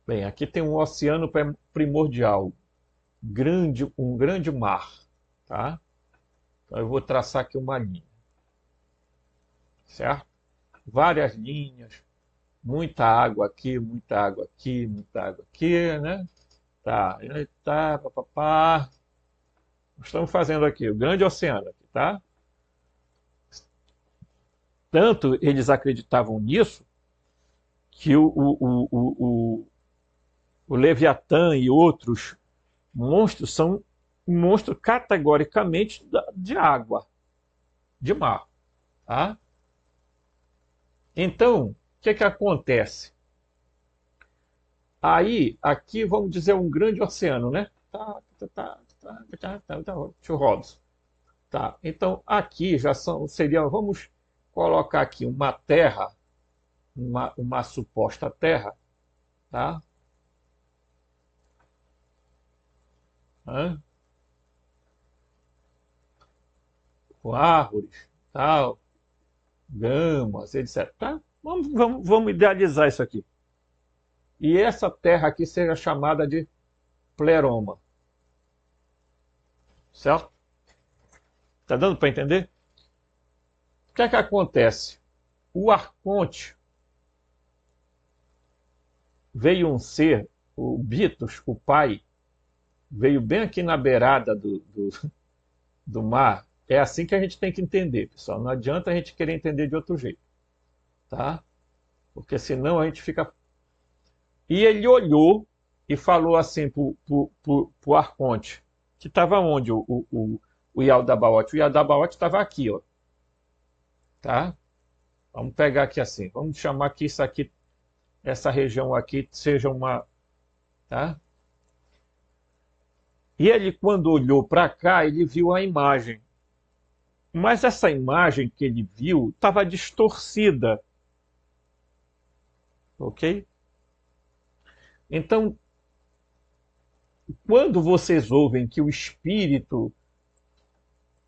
bem, aqui tem um oceano primordial, um grande mar, tá? Então eu vou traçar aqui uma linha, certo? Várias linhas, muita água aqui, muita água aqui, muita água aqui, né? Tá, papapá. Estamos fazendo aqui o grande oceano, aqui, tá? Tanto eles acreditavam nisso que o Leviatã e outros monstros são monstros categoricamente de água, de mar, tá? Então, o que acontece? Aí, aqui, vamos dizer, um grande oceano, né? Tio Robson. Tá, então, aqui já seria, vamos colocar aqui uma terra, uma suposta terra, tá? Hã? Com árvores, tal, gramas, etc. Tá? Vamos idealizar isso aqui. E essa terra aqui seja chamada de pleroma. Certo? Está dando para entender? O que é que acontece? O arconte veio um ser, o Bitos, o pai, veio bem aqui na beirada do mar. É assim que a gente tem que entender, pessoal. Não adianta a gente querer entender de outro jeito. Tá? Porque senão a gente fica... E ele olhou e falou assim pro arconte, que estava onde o Yaldabaoth? O Yaldabaoth estava aqui, ó. Tá? Vamos pegar aqui assim. Vamos chamar que isso aqui, essa região aqui, seja uma... Tá? E ele, quando olhou para cá, ele viu a imagem. Mas essa imagem que ele viu estava distorcida. Ok? Então, quando vocês ouvem que o espírito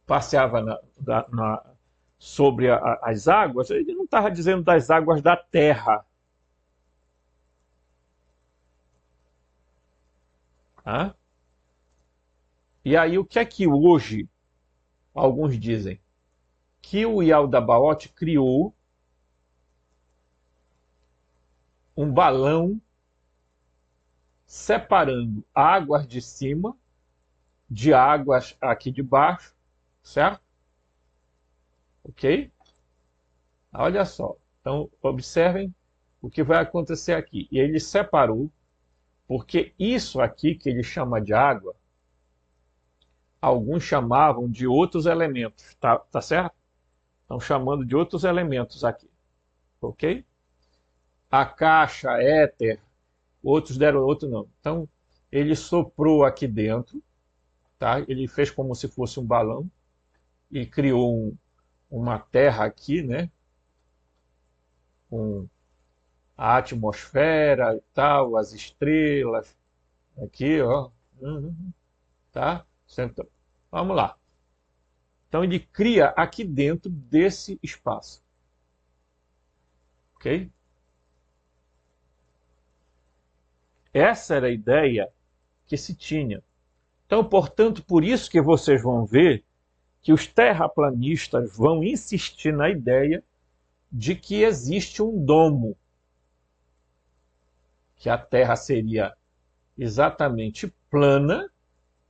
passeava sobre as águas, ele não estava dizendo das águas da terra. Tá? E aí, o que é que hoje alguns dizem? Que o Yaldabaoth criou um balão separando águas de cima de águas aqui de baixo, certo? Ok? Olha só. Então, observem o que vai acontecer aqui. E ele separou, porque isso aqui que ele chama de água, alguns chamavam de outros elementos, tá certo? Estão chamando de outros elementos aqui, ok? A caixa, éter, outros deram outro nome. Então, ele soprou aqui dentro, tá? Ele fez como se fosse um balão e criou uma terra aqui, né? Com a atmosfera e tal, as estrelas, aqui, ó, tá? Vamos lá. Então ele cria aqui dentro desse espaço, ok? Essa era a ideia que se tinha. Então, portanto, por isso que vocês vão ver que os terraplanistas vão insistir na ideia de que existe um domo, que a Terra seria exatamente plana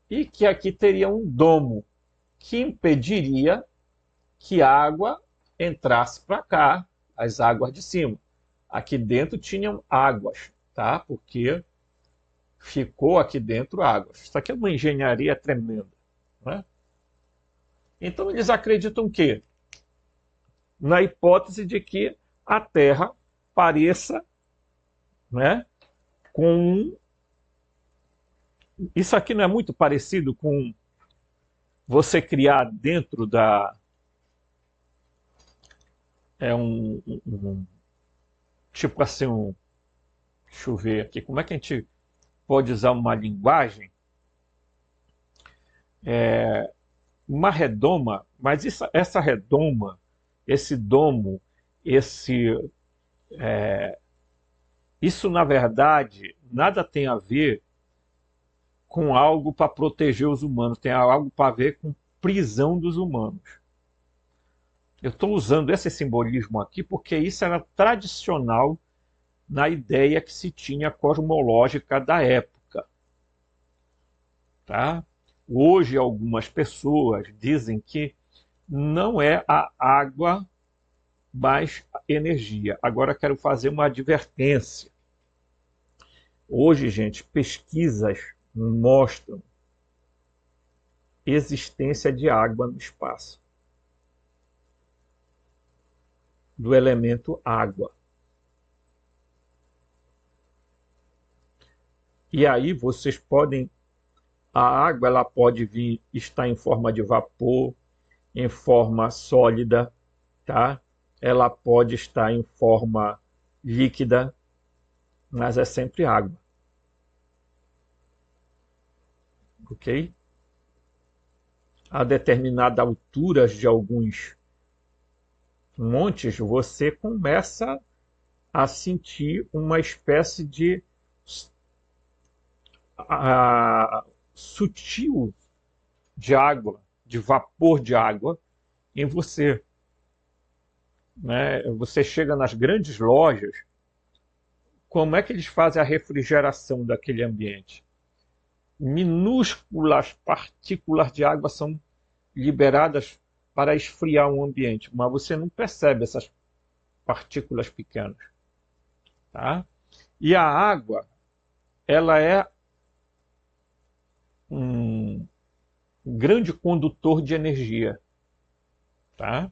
e que aqui teria um domo que impediria que a água entrasse para cá, as águas de cima. Aqui dentro tinham águas, tá? Porque ficou aqui dentro águas. Isso aqui é uma engenharia tremenda, né? Então eles acreditam que, na hipótese de que a Terra pareça, né, com... Isso aqui não é muito parecido com você criar dentro da... É tipo assim, deixa eu ver aqui, como é que a gente pode usar uma linguagem? Uma redoma, mas essa redoma, esse domo, isso na verdade nada tem a ver com algo para proteger os humanos, tem algo para ver com prisão dos humanos. Eu estou usando esse simbolismo aqui porque isso era tradicional na ideia que se tinha cosmológica da época. Tá? Hoje, algumas pessoas dizem que não é a água mais energia. Agora, quero fazer uma advertência. Hoje, gente, pesquisas mostram existência de água no espaço, do elemento água. E aí vocês podem... A água ela pode vir, estar em forma de vapor, em forma sólida, tá? Ela pode estar em forma líquida, mas é sempre água. Ok? A determinada altura de alguns montes, você começa a sentir uma espécie de sutil de água, de vapor de água em você. Né? Você chega nas grandes lojas, como é que eles fazem a refrigeração daquele ambiente? Minúsculas partículas de água são liberadas para esfriar um ambiente, mas você não percebe essas partículas pequenas. Tá? E a água, ela é um grande condutor de energia. Tá?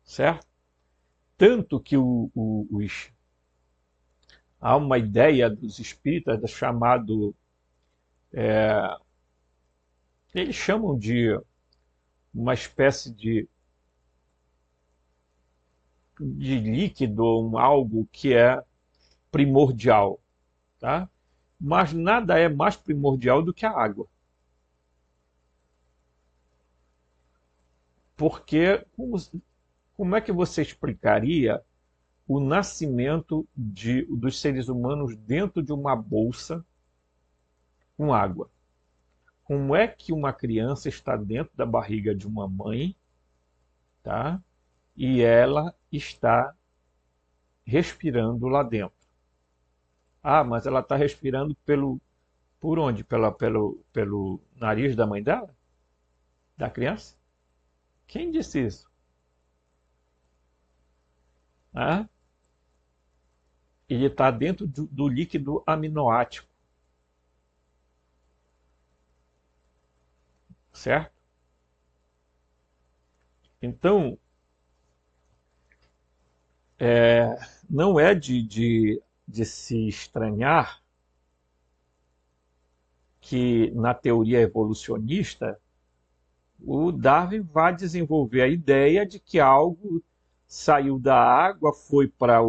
Certo? Tanto que há uma ideia dos espíritas chamado... eles chamam de uma espécie de líquido, algo que é primordial. Tá? Mas nada é mais primordial do que a água. Porque como é que você explicaria o nascimento dos seres humanos dentro de uma bolsa com água? Como é que uma criança está dentro da barriga de uma mãe, tá? E ela está respirando lá dentro? Ah, mas ela está respirando por onde? Pelo nariz da mãe dela? Da criança? Quem disse isso? Ah, ele está dentro do líquido aminoático, certo? Então, não é de se estranhar que na teoria evolucionista o Darwin vai desenvolver a ideia de que algo saiu da água, foi para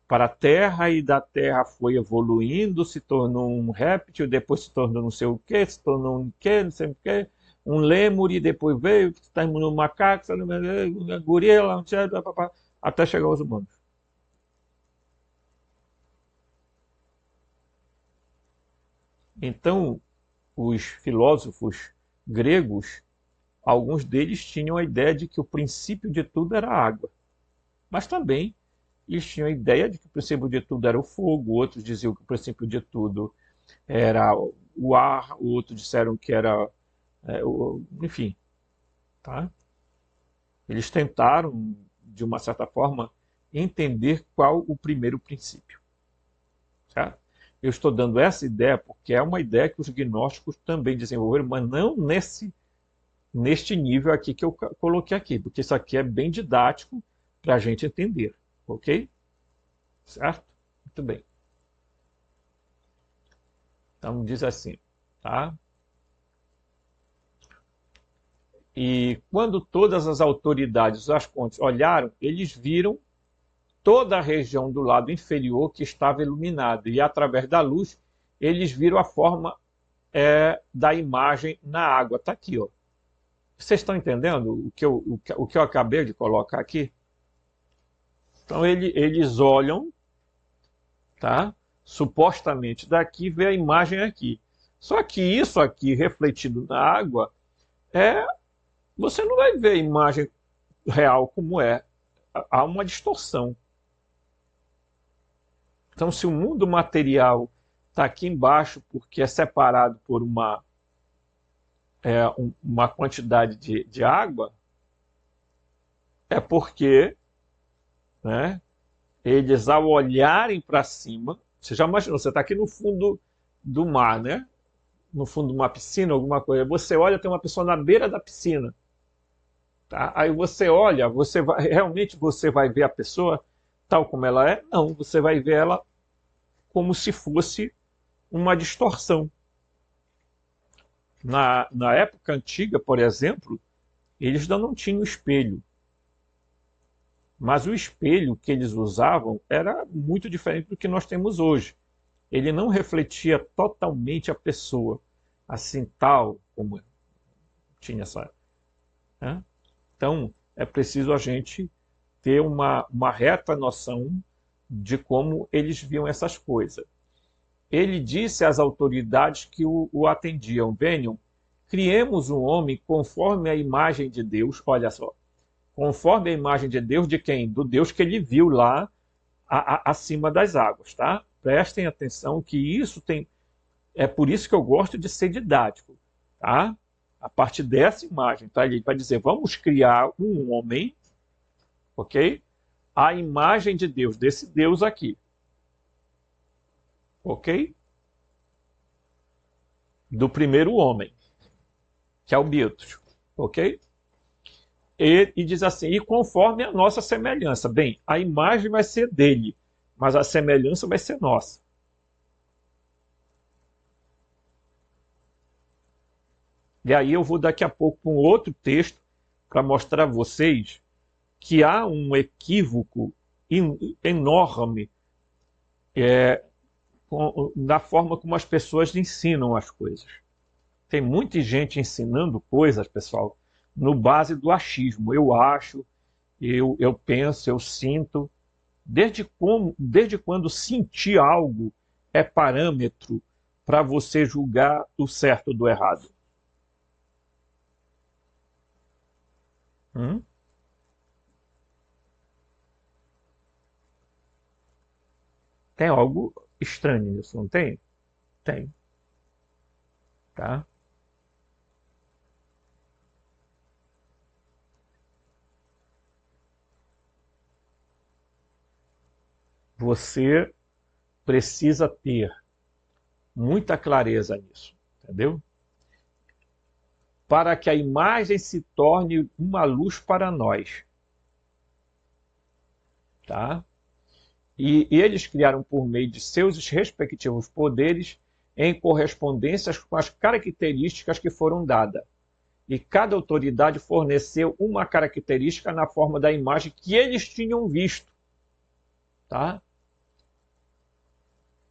a Terra e da Terra foi evoluindo, se tornou um réptil, depois se tornou não sei o quê, se tornou um quê, não sei o quê, um lêmure, depois veio, terminou um macaco, um gorila, até chegar aos humanos. Então, os filósofos gregos, alguns deles tinham a ideia de que o princípio de tudo era a água, mas também eles tinham a ideia de que o princípio de tudo era o fogo, outros diziam que o princípio de tudo era o ar, outros disseram que era, enfim, tá? Eles tentaram, de uma certa forma, entender qual o primeiro princípio, certo? Eu estou dando essa ideia porque é uma ideia que os gnósticos também desenvolveram, mas não neste nível aqui que eu coloquei aqui, porque isso aqui é bem didático para a gente entender, ok? Certo? Muito bem. Então diz assim, tá? E quando todas as autoridades das fontes olharam, eles viram toda a região do lado inferior que estava iluminada, e através da luz eles viram a forma da imagem na água. Está aqui, ó. Vocês estão entendendo o que eu acabei de colocar aqui? Então eles olham, tá? Supostamente daqui, vê a imagem aqui. Só que isso aqui refletido na água, é, você não vai ver a imagem real como é. Há uma distorção. Então, se o mundo material está aqui embaixo porque é separado por uma quantidade de água, é porque, né, eles, ao olharem para cima, você já imaginou, você está aqui no fundo do mar, né? No fundo de uma piscina, alguma coisa, você olha, tem uma pessoa na beira da piscina. Tá? Aí você olha, realmente você vai ver a pessoa tal como ela é? Não, você vai ver ela como se fosse uma distorção. Na época antiga, por exemplo, eles ainda não tinham espelho. Mas o espelho que eles usavam era muito diferente do que nós temos hoje. Ele não refletia totalmente a pessoa, assim tal como tinha essa. Né? Então, é preciso a gente ter uma reta noção de como eles viam essas coisas. Ele disse às autoridades que o atendiam: venham, criemos um homem conforme a imagem de Deus. Olha só, conforme a imagem de Deus, de quem? Do Deus que ele viu lá acima das águas, tá? Prestem atenção que isso tem. É por isso que eu gosto de ser didático, tá? A partir dessa imagem, tá? Ele vai dizer: vamos criar um homem, ok? A imagem de Deus, desse Deus aqui, ok? Do primeiro homem, que é o Beatos, ok? E diz assim: e conforme a nossa semelhança. Bem, a imagem vai ser dele, mas a semelhança vai ser nossa. E aí eu vou daqui a pouco para um outro texto para mostrar a vocês que há um equívoco enorme na forma como as pessoas ensinam as coisas. Tem muita gente ensinando coisas, pessoal, no base do achismo. Eu acho, eu penso, eu sinto. Desde quando sentir algo é parâmetro para você julgar o certo do errado? Hum? Tem algo. estranho nisso, não tem? Tem, tá? Você precisa ter muita clareza nisso, entendeu? Para que a imagem se torne uma luz para nós, tá? E eles criaram por meio de seus respectivos poderes em correspondências com as características que foram dadas. E cada autoridade forneceu uma característica na forma da imagem que eles tinham visto, tá?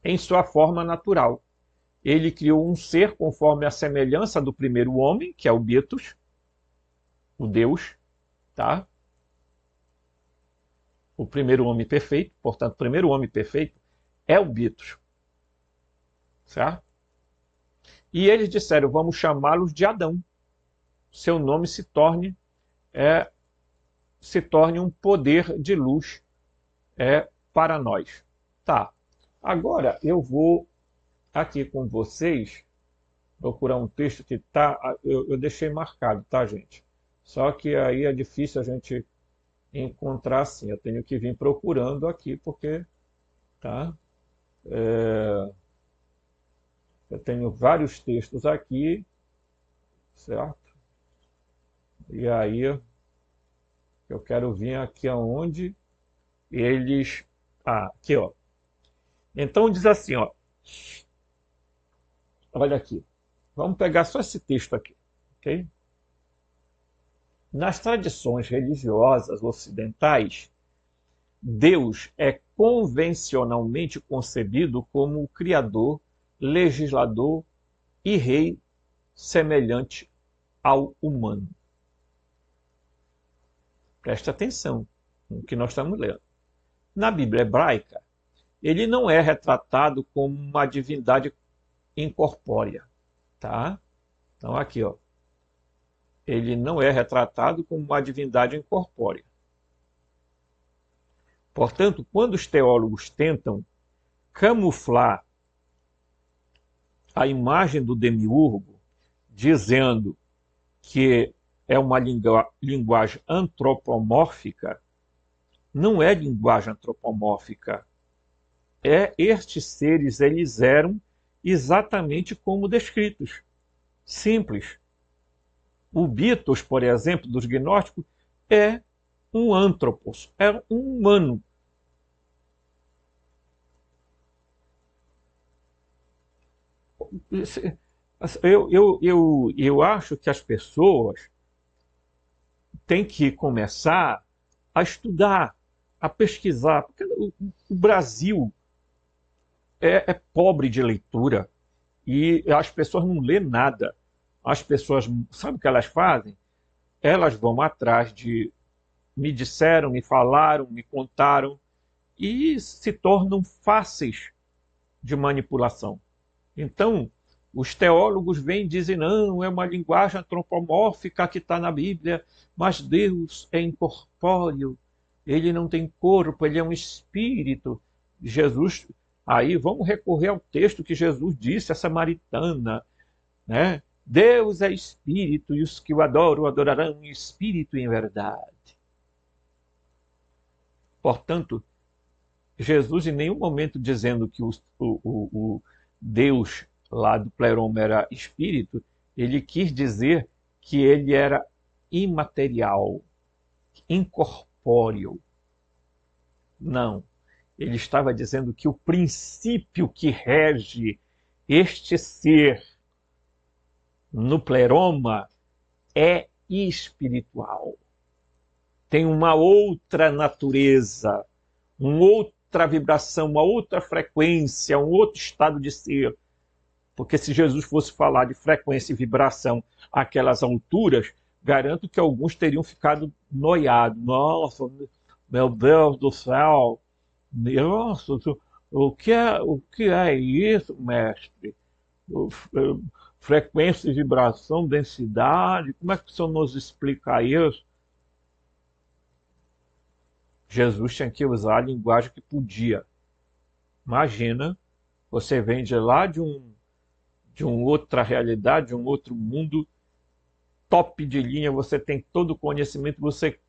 Em sua forma natural. Ele criou um ser conforme a semelhança do primeiro homem, que é o Betos, o Deus, tá? O primeiro homem perfeito, portanto, o primeiro homem perfeito é o Betos, certo? E eles disseram, vamos chamá-los de Adão. Seu nome se torne um poder de luz para nós. Tá. Agora eu vou aqui com vocês procurar um texto que eu deixei marcado, tá, gente? Só que aí é difícil a gente encontrar assim. Eu tenho que vir procurando aqui porque, tá? Eu tenho vários textos aqui, certo? E aí eu quero vir aqui aonde eles... Ah, aqui, ó. Então diz assim, ó. Olha aqui. Vamos pegar só esse texto aqui, ok? Nas tradições religiosas ocidentais, Deus é convencionalmente concebido como o criador, legislador e rei semelhante ao humano. Preste atenção no que nós estamos lendo. Na Bíblia hebraica, ele não é retratado como uma divindade incorpórea, tá? Então aqui, ó. Ele não é retratado como uma divindade incorpórea. Portanto, quando os teólogos tentam camuflar a imagem do demiurgo, dizendo que é uma linguagem antropomórfica, não é linguagem antropomórfica. Estes seres, eles eram exatamente como descritos. Simples. O Betos, por exemplo, dos gnósticos, é um antropos, é um humano. Eu acho que as pessoas têm que começar a estudar, a pesquisar, porque o Brasil é pobre de leitura e as pessoas não lêem nada. As pessoas, sabe o que elas fazem? Elas vão atrás de me disseram, me falaram, me contaram e se tornam fáceis de manipulação. Então, os teólogos vêm e dizem, não, é uma linguagem antropomórfica que está na Bíblia, mas Deus é incorpóreo, ele não tem corpo, ele é um espírito. Jesus, aí vamos recorrer ao texto que Jesus disse à samaritana, né? Deus é espírito e os que o adoram, o adorarão em espírito e em verdade. Portanto, Jesus em nenhum momento dizendo que o Deus lá do pleroma era espírito, ele quis dizer que ele era imaterial, incorpóreo. Não. Ele estava dizendo que o princípio que rege este ser no pleroma é espiritual. Tem uma outra natureza, uma outra vibração, uma outra frequência, um outro estado de ser. Porque se Jesus fosse falar de frequência e vibração àquelas alturas, garanto que alguns teriam ficado noiados. Nossa, meu Deus do céu! Nossa, o que é isso, mestre? Frequência, vibração, densidade, como é que o senhor nos explica isso? Jesus tinha que usar a linguagem que podia. Imagina Você vem de lá de uma outra realidade, de um outro mundo, top de linha, você tem todo o conhecimento, você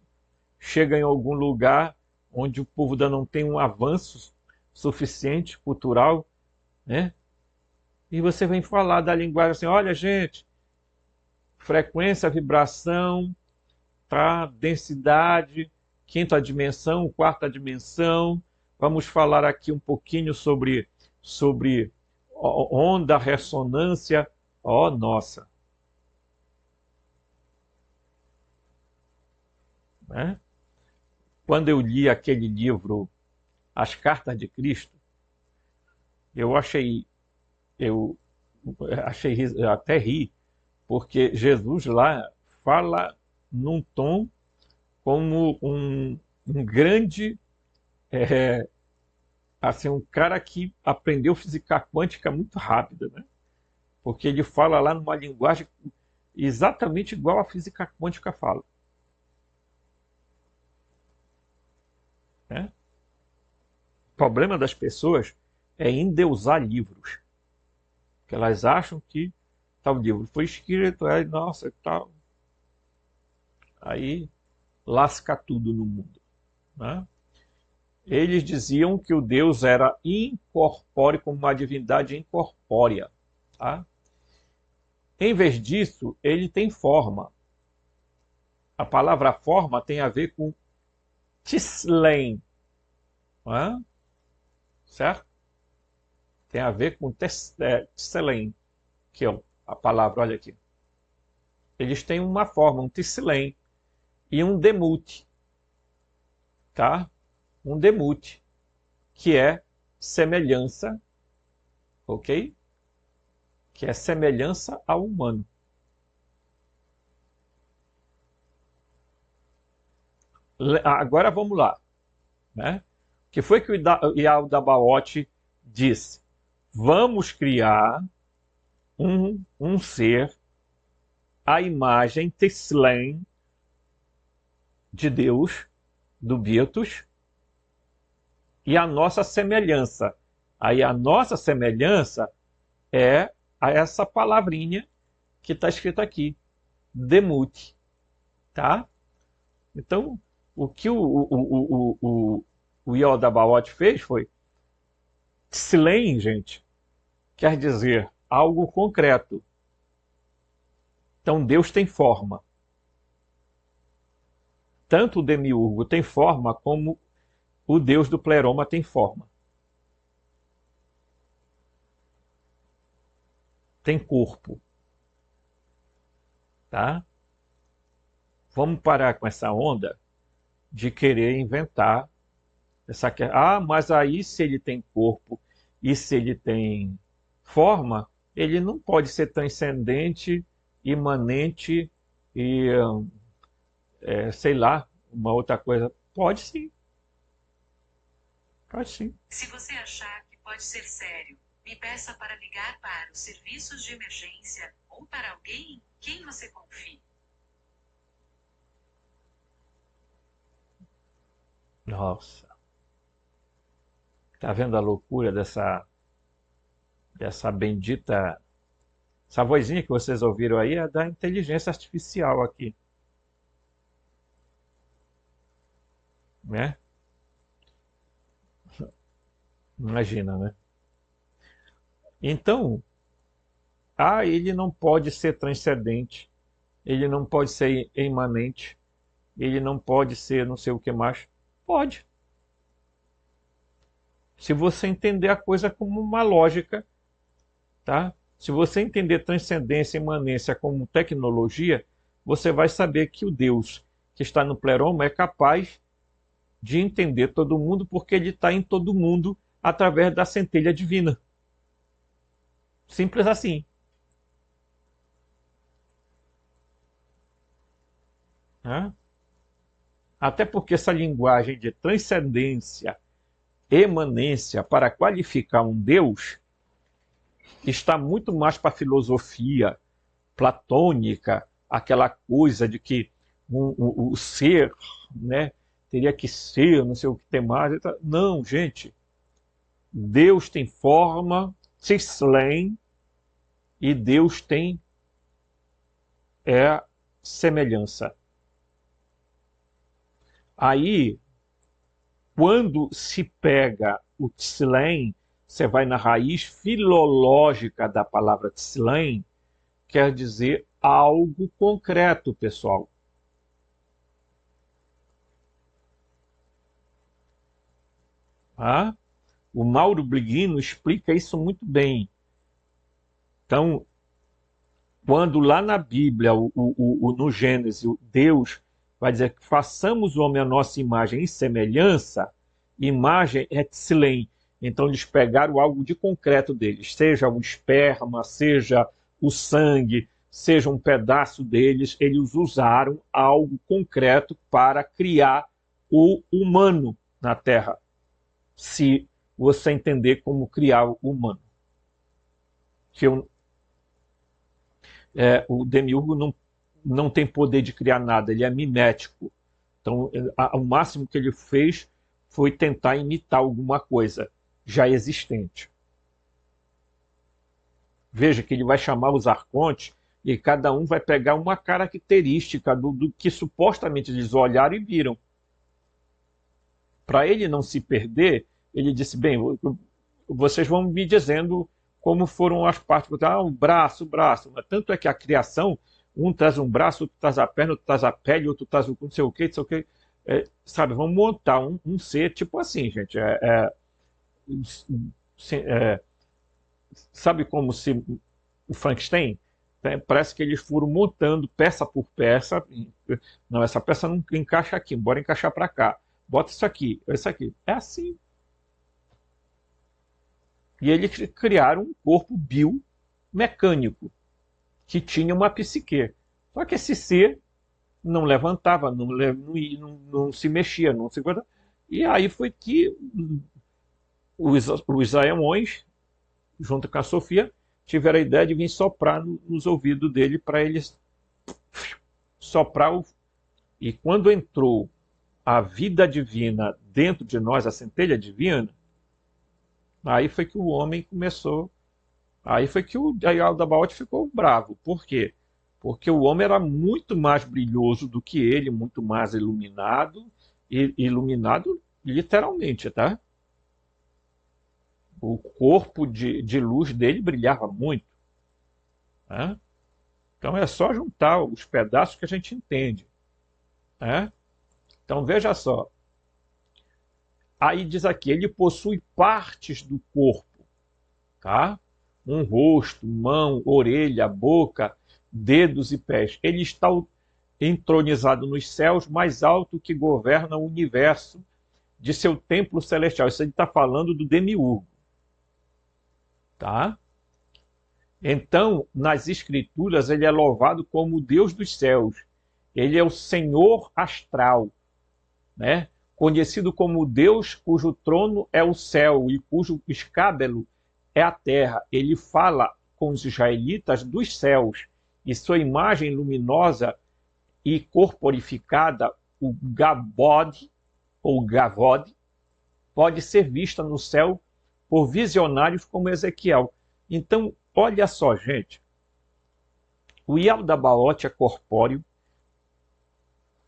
chega em algum lugar onde o povo ainda não tem um avanço suficiente cultural, né? E você vem falar da linguagem assim, olha, gente, frequência, vibração, tá? Densidade, quinta dimensão, quarta dimensão. Vamos falar aqui um pouquinho sobre onda, ressonância. Oh, nossa! Né? Quando eu li aquele livro, As Cartas de Cristo, eu achei, eu eu até ri, porque Jesus lá fala num tom como um grande, é, assim, um cara que aprendeu física quântica muito rápida, né? Porque ele fala lá numa linguagem exatamente igual a física quântica fala, né? O problema das pessoas é endeusar livros, que elas acham que tal livro foi escrito, aí, nossa, tal, aí lasca tudo no mundo, né? Eles diziam que o Deus era incorpóreo, como uma divindade incorpórea, tá? Em vez disso, ele tem forma. A palavra forma tem a ver com tislen, não é? Certo? Tem a ver com tislen, que é a palavra, olha aqui. Eles têm uma forma, um tislen e um demute, tá? Um demute, que é semelhança, ok? Que é semelhança ao humano. Agora vamos lá, né? O que foi que o Yaldabaoth disse? Vamos criar um ser, a imagem Teslen de Deus, do Beatus, e a nossa semelhança. Aí a nossa semelhança é a essa palavrinha que está escrita aqui, demute, tá? Então, o que o Yaldabaoth fez foi, Teslen, gente, quer dizer algo concreto. Então Deus tem forma. Tanto o demiurgo tem forma, como o Deus do pleroma tem forma. Tem corpo. Tá? Vamos parar com essa onda de querer inventar essa. Ah, mas aí se ele tem corpo e se ele tem forma, ele não pode ser transcendente, imanente e, sei lá, uma outra coisa. Pode sim, pode sim. Se você achar que pode ser sério, me peça para ligar para os serviços de emergência ou para alguém em quem você confie. Nossa, tá vendo a loucura dessa bendita. Essa vozinha que vocês ouviram aí é da inteligência artificial aqui, né? Imagina, né? Então, ele não pode ser transcendente, ele não pode ser imanente, ele não pode ser não sei o que mais. Pode. Se você entender a coisa como uma lógica, tá? Se você entender transcendência e imanência como tecnologia, você vai saber que o Deus que está no pleroma é capaz de entender todo mundo, porque ele está em todo mundo através da centelha divina. Simples assim. Né? Até porque essa linguagem de transcendência, emanência, para qualificar um Deus, está muito mais para a filosofia platônica, aquela coisa de que o ser, né, teria que ser, não sei o que tem mais. Não, gente, Deus tem forma, Tselem, e Deus tem semelhança. Aí, quando se pega o Tselem, você vai na raiz filológica da palavra Tselem, quer dizer algo concreto, pessoal. O Mauro Briguino explica isso muito bem. Então, quando lá na Bíblia, no Gênesis, Deus vai dizer que façamos o homem a nossa imagem e semelhança, imagem é tsilem. Então eles pegaram algo de concreto deles, seja o esperma, seja o sangue, seja um pedaço deles, eles usaram algo concreto para criar o humano na Terra. Se você entender como criar o humano. O Demiurgo não tem poder de criar nada, ele é mimético. Então, o máximo que ele fez foi tentar imitar alguma coisa já existente. Veja que ele vai chamar os arcontes e cada um vai pegar uma característica do que supostamente eles olharam e viram. Para ele não se perder, ele disse, bem, vocês vão me dizendo como foram as partes. O braço. Tanto é que a criação, um traz um braço, outro traz a perna, outro traz a pele, outro traz o não sei o quê, não sei o quê. Sabe, vamos montar um ser tipo assim, gente. Sabe como se o Frankenstein? Parece que eles foram montando peça por peça. Não, essa peça não encaixa aqui, bora encaixar para cá. Bota isso aqui. É assim. E eles criaram um corpo biomecânico que tinha uma psique. Só que esse ser não levantava, não se mexia, não se guardava. E aí foi que os aemões, junto com a Sofia, tiveram a ideia de vir soprar nos ouvidos dele para eles soprar. E quando entrou a vida divina dentro de nós, a centelha divina, aí foi que o homem começou. Aí foi que o Aldabaoth ficou bravo. Por quê? Porque o homem era muito mais brilhoso do que ele, muito mais iluminado, e iluminado literalmente, tá? O corpo de luz dele brilhava muito. Né? Então é só juntar os pedaços que a gente entende. Né? Então veja só. Aí diz aqui, ele possui partes do corpo, tá? Um rosto, mão, orelha, boca, dedos e pés. Ele está entronizado nos céus, mais alto que governa o universo de seu templo celestial. Isso ele está falando do Demiurgo. Tá? Então, nas Escrituras, ele é louvado como o Deus dos céus. Ele é o Senhor astral, né? Conhecido como Deus cujo trono é o céu e cujo escabelo é a terra. Ele fala com os israelitas dos céus, e sua imagem luminosa e corporificada, o Gabod, ou Gavod, pode ser vista no céu por visionários como Ezequiel. Então, olha só, gente, o Yaldabaoth é corpóreo,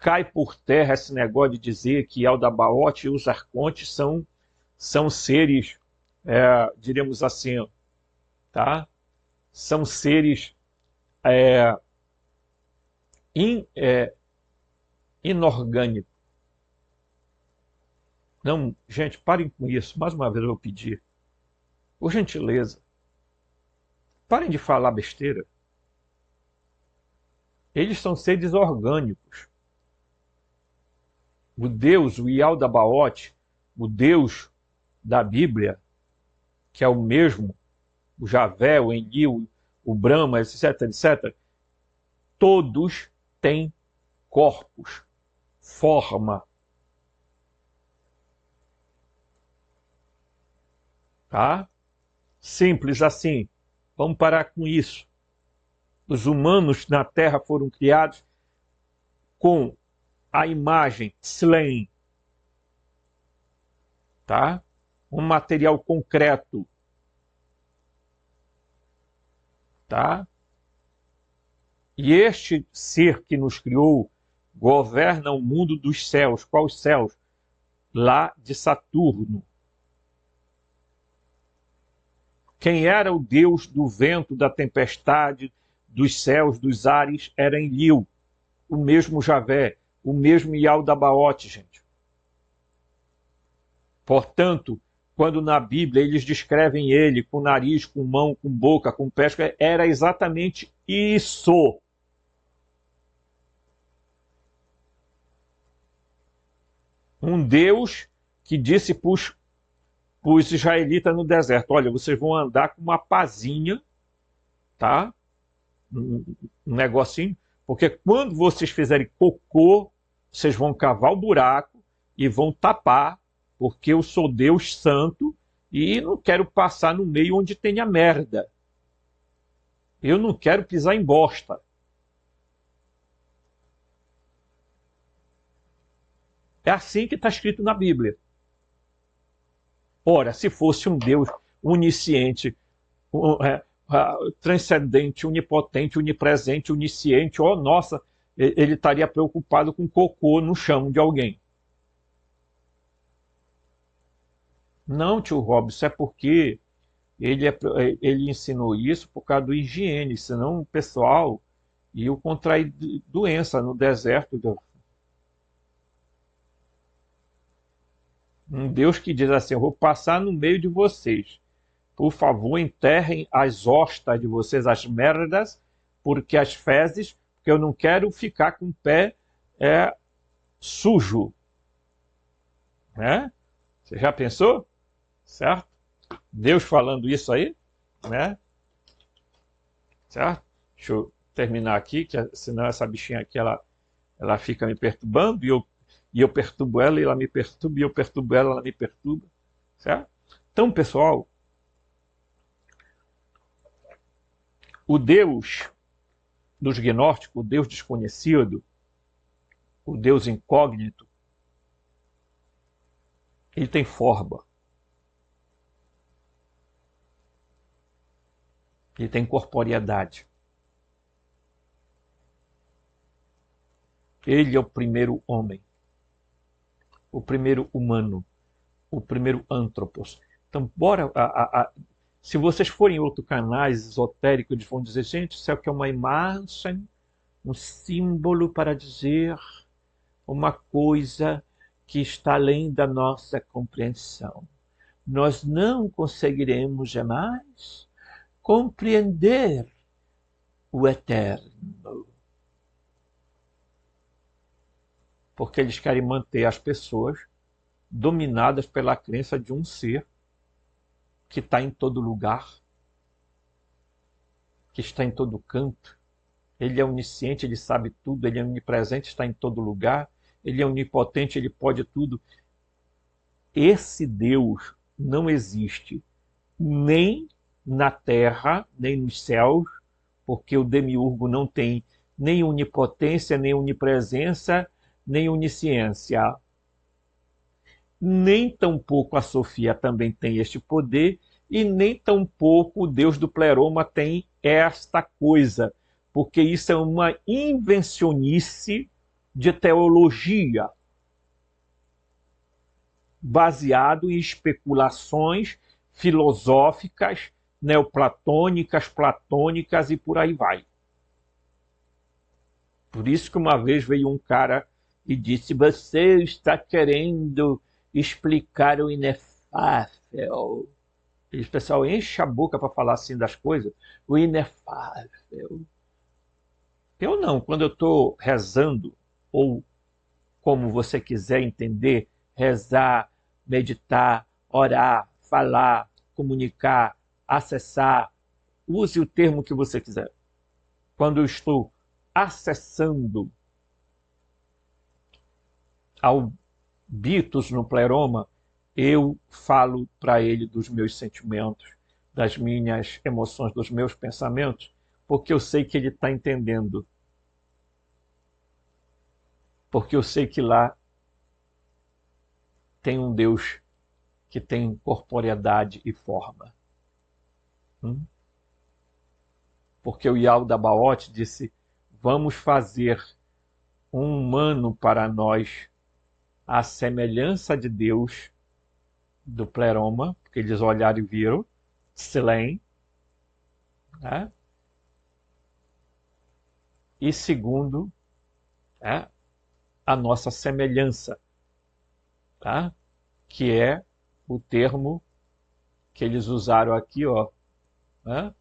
cai por terra esse negócio de dizer que Yaldabaoth e os arcontes são seres, diríamos assim, tá? São seres inorgânicos. Não, gente, parem com isso. Mais uma vez eu vou pedir. Por gentileza, parem de falar besteira. Eles são seres orgânicos. O Deus, o Yaldabaoth, o Deus da Bíblia, que é o mesmo, o Javé, o Enlil, o Brahma, etc., etc., todos têm corpos, forma. Tá? Simples assim. Vamos parar com isso. Os humanos na Terra foram criados com a imagem Tselem. Tá? um material concreto, tá? E este ser que nos criou governa o mundo dos céus. Quais céus? Lá de Saturno. Quem era o deus do vento, da tempestade, dos céus, dos ares, era Enlil, o mesmo Javé, o mesmo Yaldabaoth, gente. Portanto, quando na Bíblia eles descrevem ele com nariz, com mão, com boca, com pés, era exatamente isso. Um Deus que disse para os israelitas no deserto: olha, vocês vão andar com uma pazinha, tá? Um negocinho, porque quando vocês fizerem cocô, vocês vão cavar o buraco e vão tapar, porque eu sou Deus santo e não quero passar no meio onde tenha merda. Eu não quero pisar em bosta. É assim que está escrito na Bíblia. Ora, se fosse um Deus onisciente, transcendente, onipotente, onipresente, onisciente, oh nossa, ele estaria preocupado com cocô no chão de alguém. Não, tio Rob, isso é porque ele ensinou isso por causa do higiene, senão o pessoal ia contrair doença no deserto. Um Deus que diz assim: eu vou passar no meio de vocês. Por favor, enterrem as hostas de vocês, as merdas, porque as fezes, porque eu não quero ficar com o pé sujo. Né? Você já pensou? Certo? Deus falando isso aí? Né? Certo? Deixa eu terminar aqui, que senão essa bichinha aqui ela fica me perturbando e eu perturbo ela e ela me perturba, e eu perturbo ela, ela me perturba. Certo? Então, pessoal, o Deus dos gnósticos, o Deus desconhecido, o Deus incógnito, ele tem forma. Ele tem corporeidade. Ele é o primeiro homem, o primeiro humano, o primeiro antropos. Então, bora. Se vocês forem em outros canais esotéricos, eles vão dizer: gente, isso aqui é uma imagem, um símbolo para dizer uma coisa que está além da nossa compreensão. Nós não conseguiremos jamais compreender o eterno. Porque eles querem manter as pessoas dominadas pela crença de um ser que está em todo lugar, que está em todo canto. Ele é onisciente, ele sabe tudo, ele é onipresente, está em todo lugar, ele é onipotente, ele pode tudo. Esse Deus não existe nem na terra, nem nos céus, porque o demiurgo não tem nem onipotência, nem onipresença, nem onisciência. Nem tampouco a Sofia também tem este poder, e nem tampouco o Deus do Pleroma tem esta coisa, porque isso é uma invencionice de teologia, baseado em especulações filosóficas, neoplatônicas, platônicas e por aí vai. Por isso que uma vez veio um cara e disse: você está querendo explicar o inefável. E o pessoal enche a boca para falar assim das coisas. O inefável. Eu não. Quando eu estou rezando, ou como você quiser entender, rezar, meditar, orar, falar, comunicar, acessar, use o termo que você quiser. Quando eu estou acessando ao Bitos no Pleroma, eu falo para ele dos meus sentimentos, das minhas emoções, dos meus pensamentos, porque eu sei que ele está entendendo. Porque eu sei que lá tem um Deus que tem corporeidade e forma. Porque o Yaldabaoth disse, vamos fazer um humano para nós à semelhança de Deus, do Pleroma, porque eles olharam e viram, Tselem, né? E segundo, né, a nossa semelhança, tá? Que é o termo que eles usaram aqui, ó, né?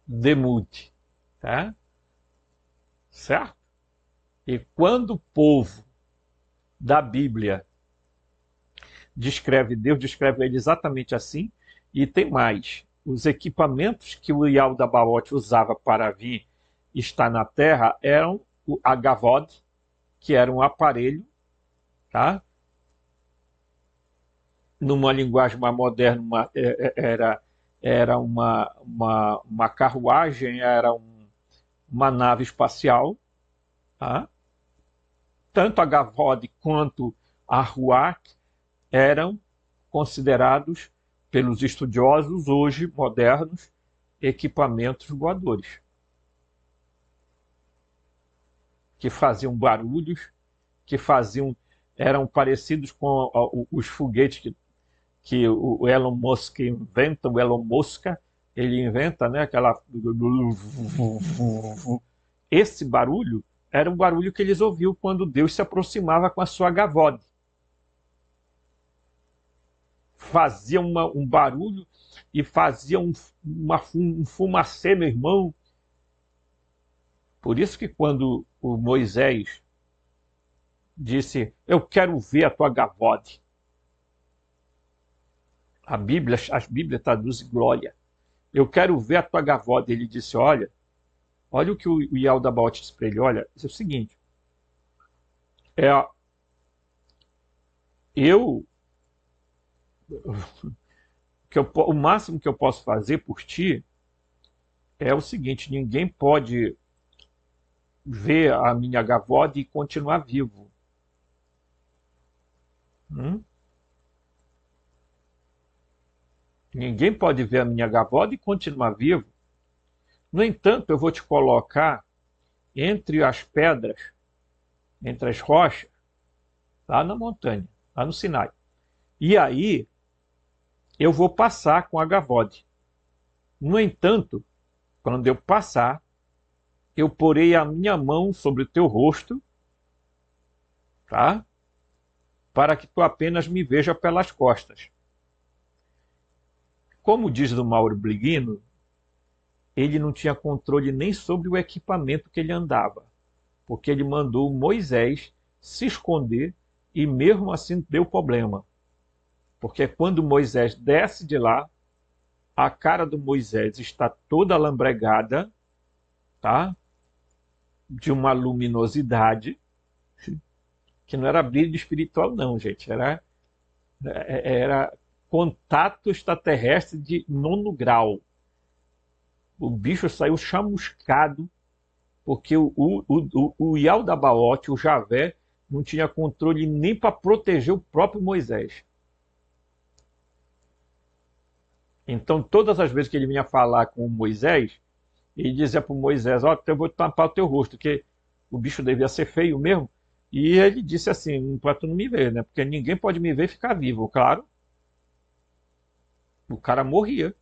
Demut, tá? Certo? E quando o povo da Bíblia descreve Deus, descreve ele exatamente assim, e tem mais. Os equipamentos que o Yaldabaoth usava para vir estar na Terra eram o Agavod, que era um aparelho, tá? Numa linguagem mais moderna, era uma carruagem, era uma nave espacial, tá? Tanto a Gavod quanto a Ruach eram considerados pelos estudiosos hoje modernos equipamentos voadores que faziam barulhos, que eram parecidos com os foguetes que o Elon Musk inventa, o Elon Musk, ele inventa, né, aquela... Esse barulho era um barulho que eles ouviam quando Deus se aproximava com a sua Gavod. Fazia um barulho e fazia um fumacê, meu irmão. Por isso que quando o Moisés disse, eu quero ver a tua Gavod, as Bíblias traduzem glória. Eu quero ver a tua Gavod. Ele disse, olha o que o Yaldabaoth disse para ele, olha, é o seguinte, o máximo que eu posso fazer por ti é o seguinte, ninguém pode ver a minha Gavod e continuar vivo. Ninguém pode ver a minha Gavod e continuar vivo. No entanto, eu vou te colocar entre as pedras, entre as rochas, lá na montanha, lá no Sinai. E aí, eu vou passar com a Gavod. No entanto, quando eu passar, eu porei a minha mão sobre o teu rosto, tá? Para que tu apenas me veja pelas costas. Como diz do Mauro Bliguino, ele não tinha controle nem sobre o equipamento que ele andava, porque ele mandou Moisés se esconder e mesmo assim deu problema. Porque quando Moisés desce de lá, a cara do Moisés está toda lambregada, tá? De uma luminosidade, que não era brilho espiritual não, gente, era contato extraterrestre de 9º grau. O bicho saiu chamuscado, porque o Yaldabaoth, o Javé, não tinha controle nem para proteger o próprio Moisés. Então, todas as vezes que ele vinha falar com o Moisés, ele dizia para o Moisés, ó, eu vou tampar o teu rosto, porque o bicho devia ser feio mesmo. E ele disse assim, para tu não me ver, né? Porque ninguém pode me ver e ficar vivo, claro. O cara morria.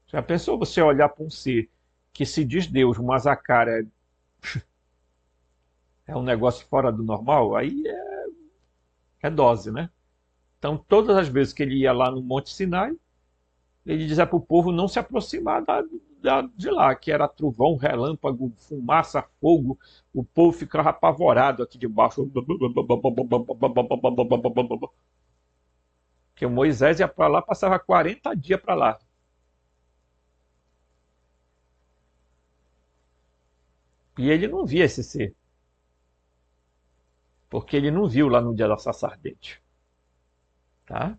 Já pensou você olhar para um ser que se diz Deus, mas a cara é um negócio fora do normal? Aí é dose, né? Então, todas as vezes que ele ia lá no Monte Sinai, ele dizia para o povo não se aproximar de lá, que era trovão, relâmpago, fumaça, fogo. O povo ficava apavorado aqui debaixo. Porque o Moisés ia para lá, passava 40 dias para lá. E ele não via esse ser. Porque ele não viu lá no dia da sarça ardente. Tá?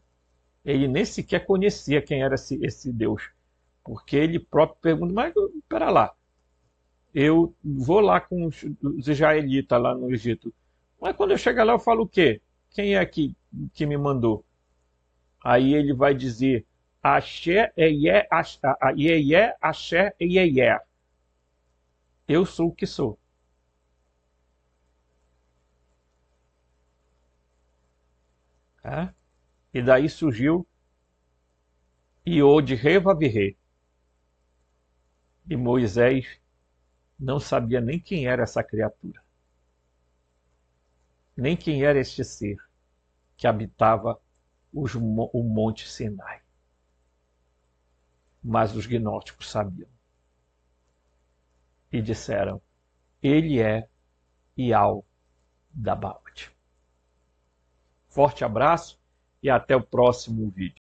Ele nem sequer conhecia quem era esse Deus. Porque ele próprio pergunta, mas espera lá, eu vou lá com os israelitas lá no Egito. Mas quando eu chegar lá eu falo o quê? Quem é que me mandou? Aí ele vai dizer Axé, Eié, Iê, Axé, Iê. Eu sou o que sou. É? E daí surgiu Iode Revavirê. E Moisés não sabia nem quem era essa criatura, nem quem era este ser que habitava o Monte Sinai. Mas os gnósticos sabiam. E disseram, ele é Iau da Baot. Forte abraço e até o próximo vídeo.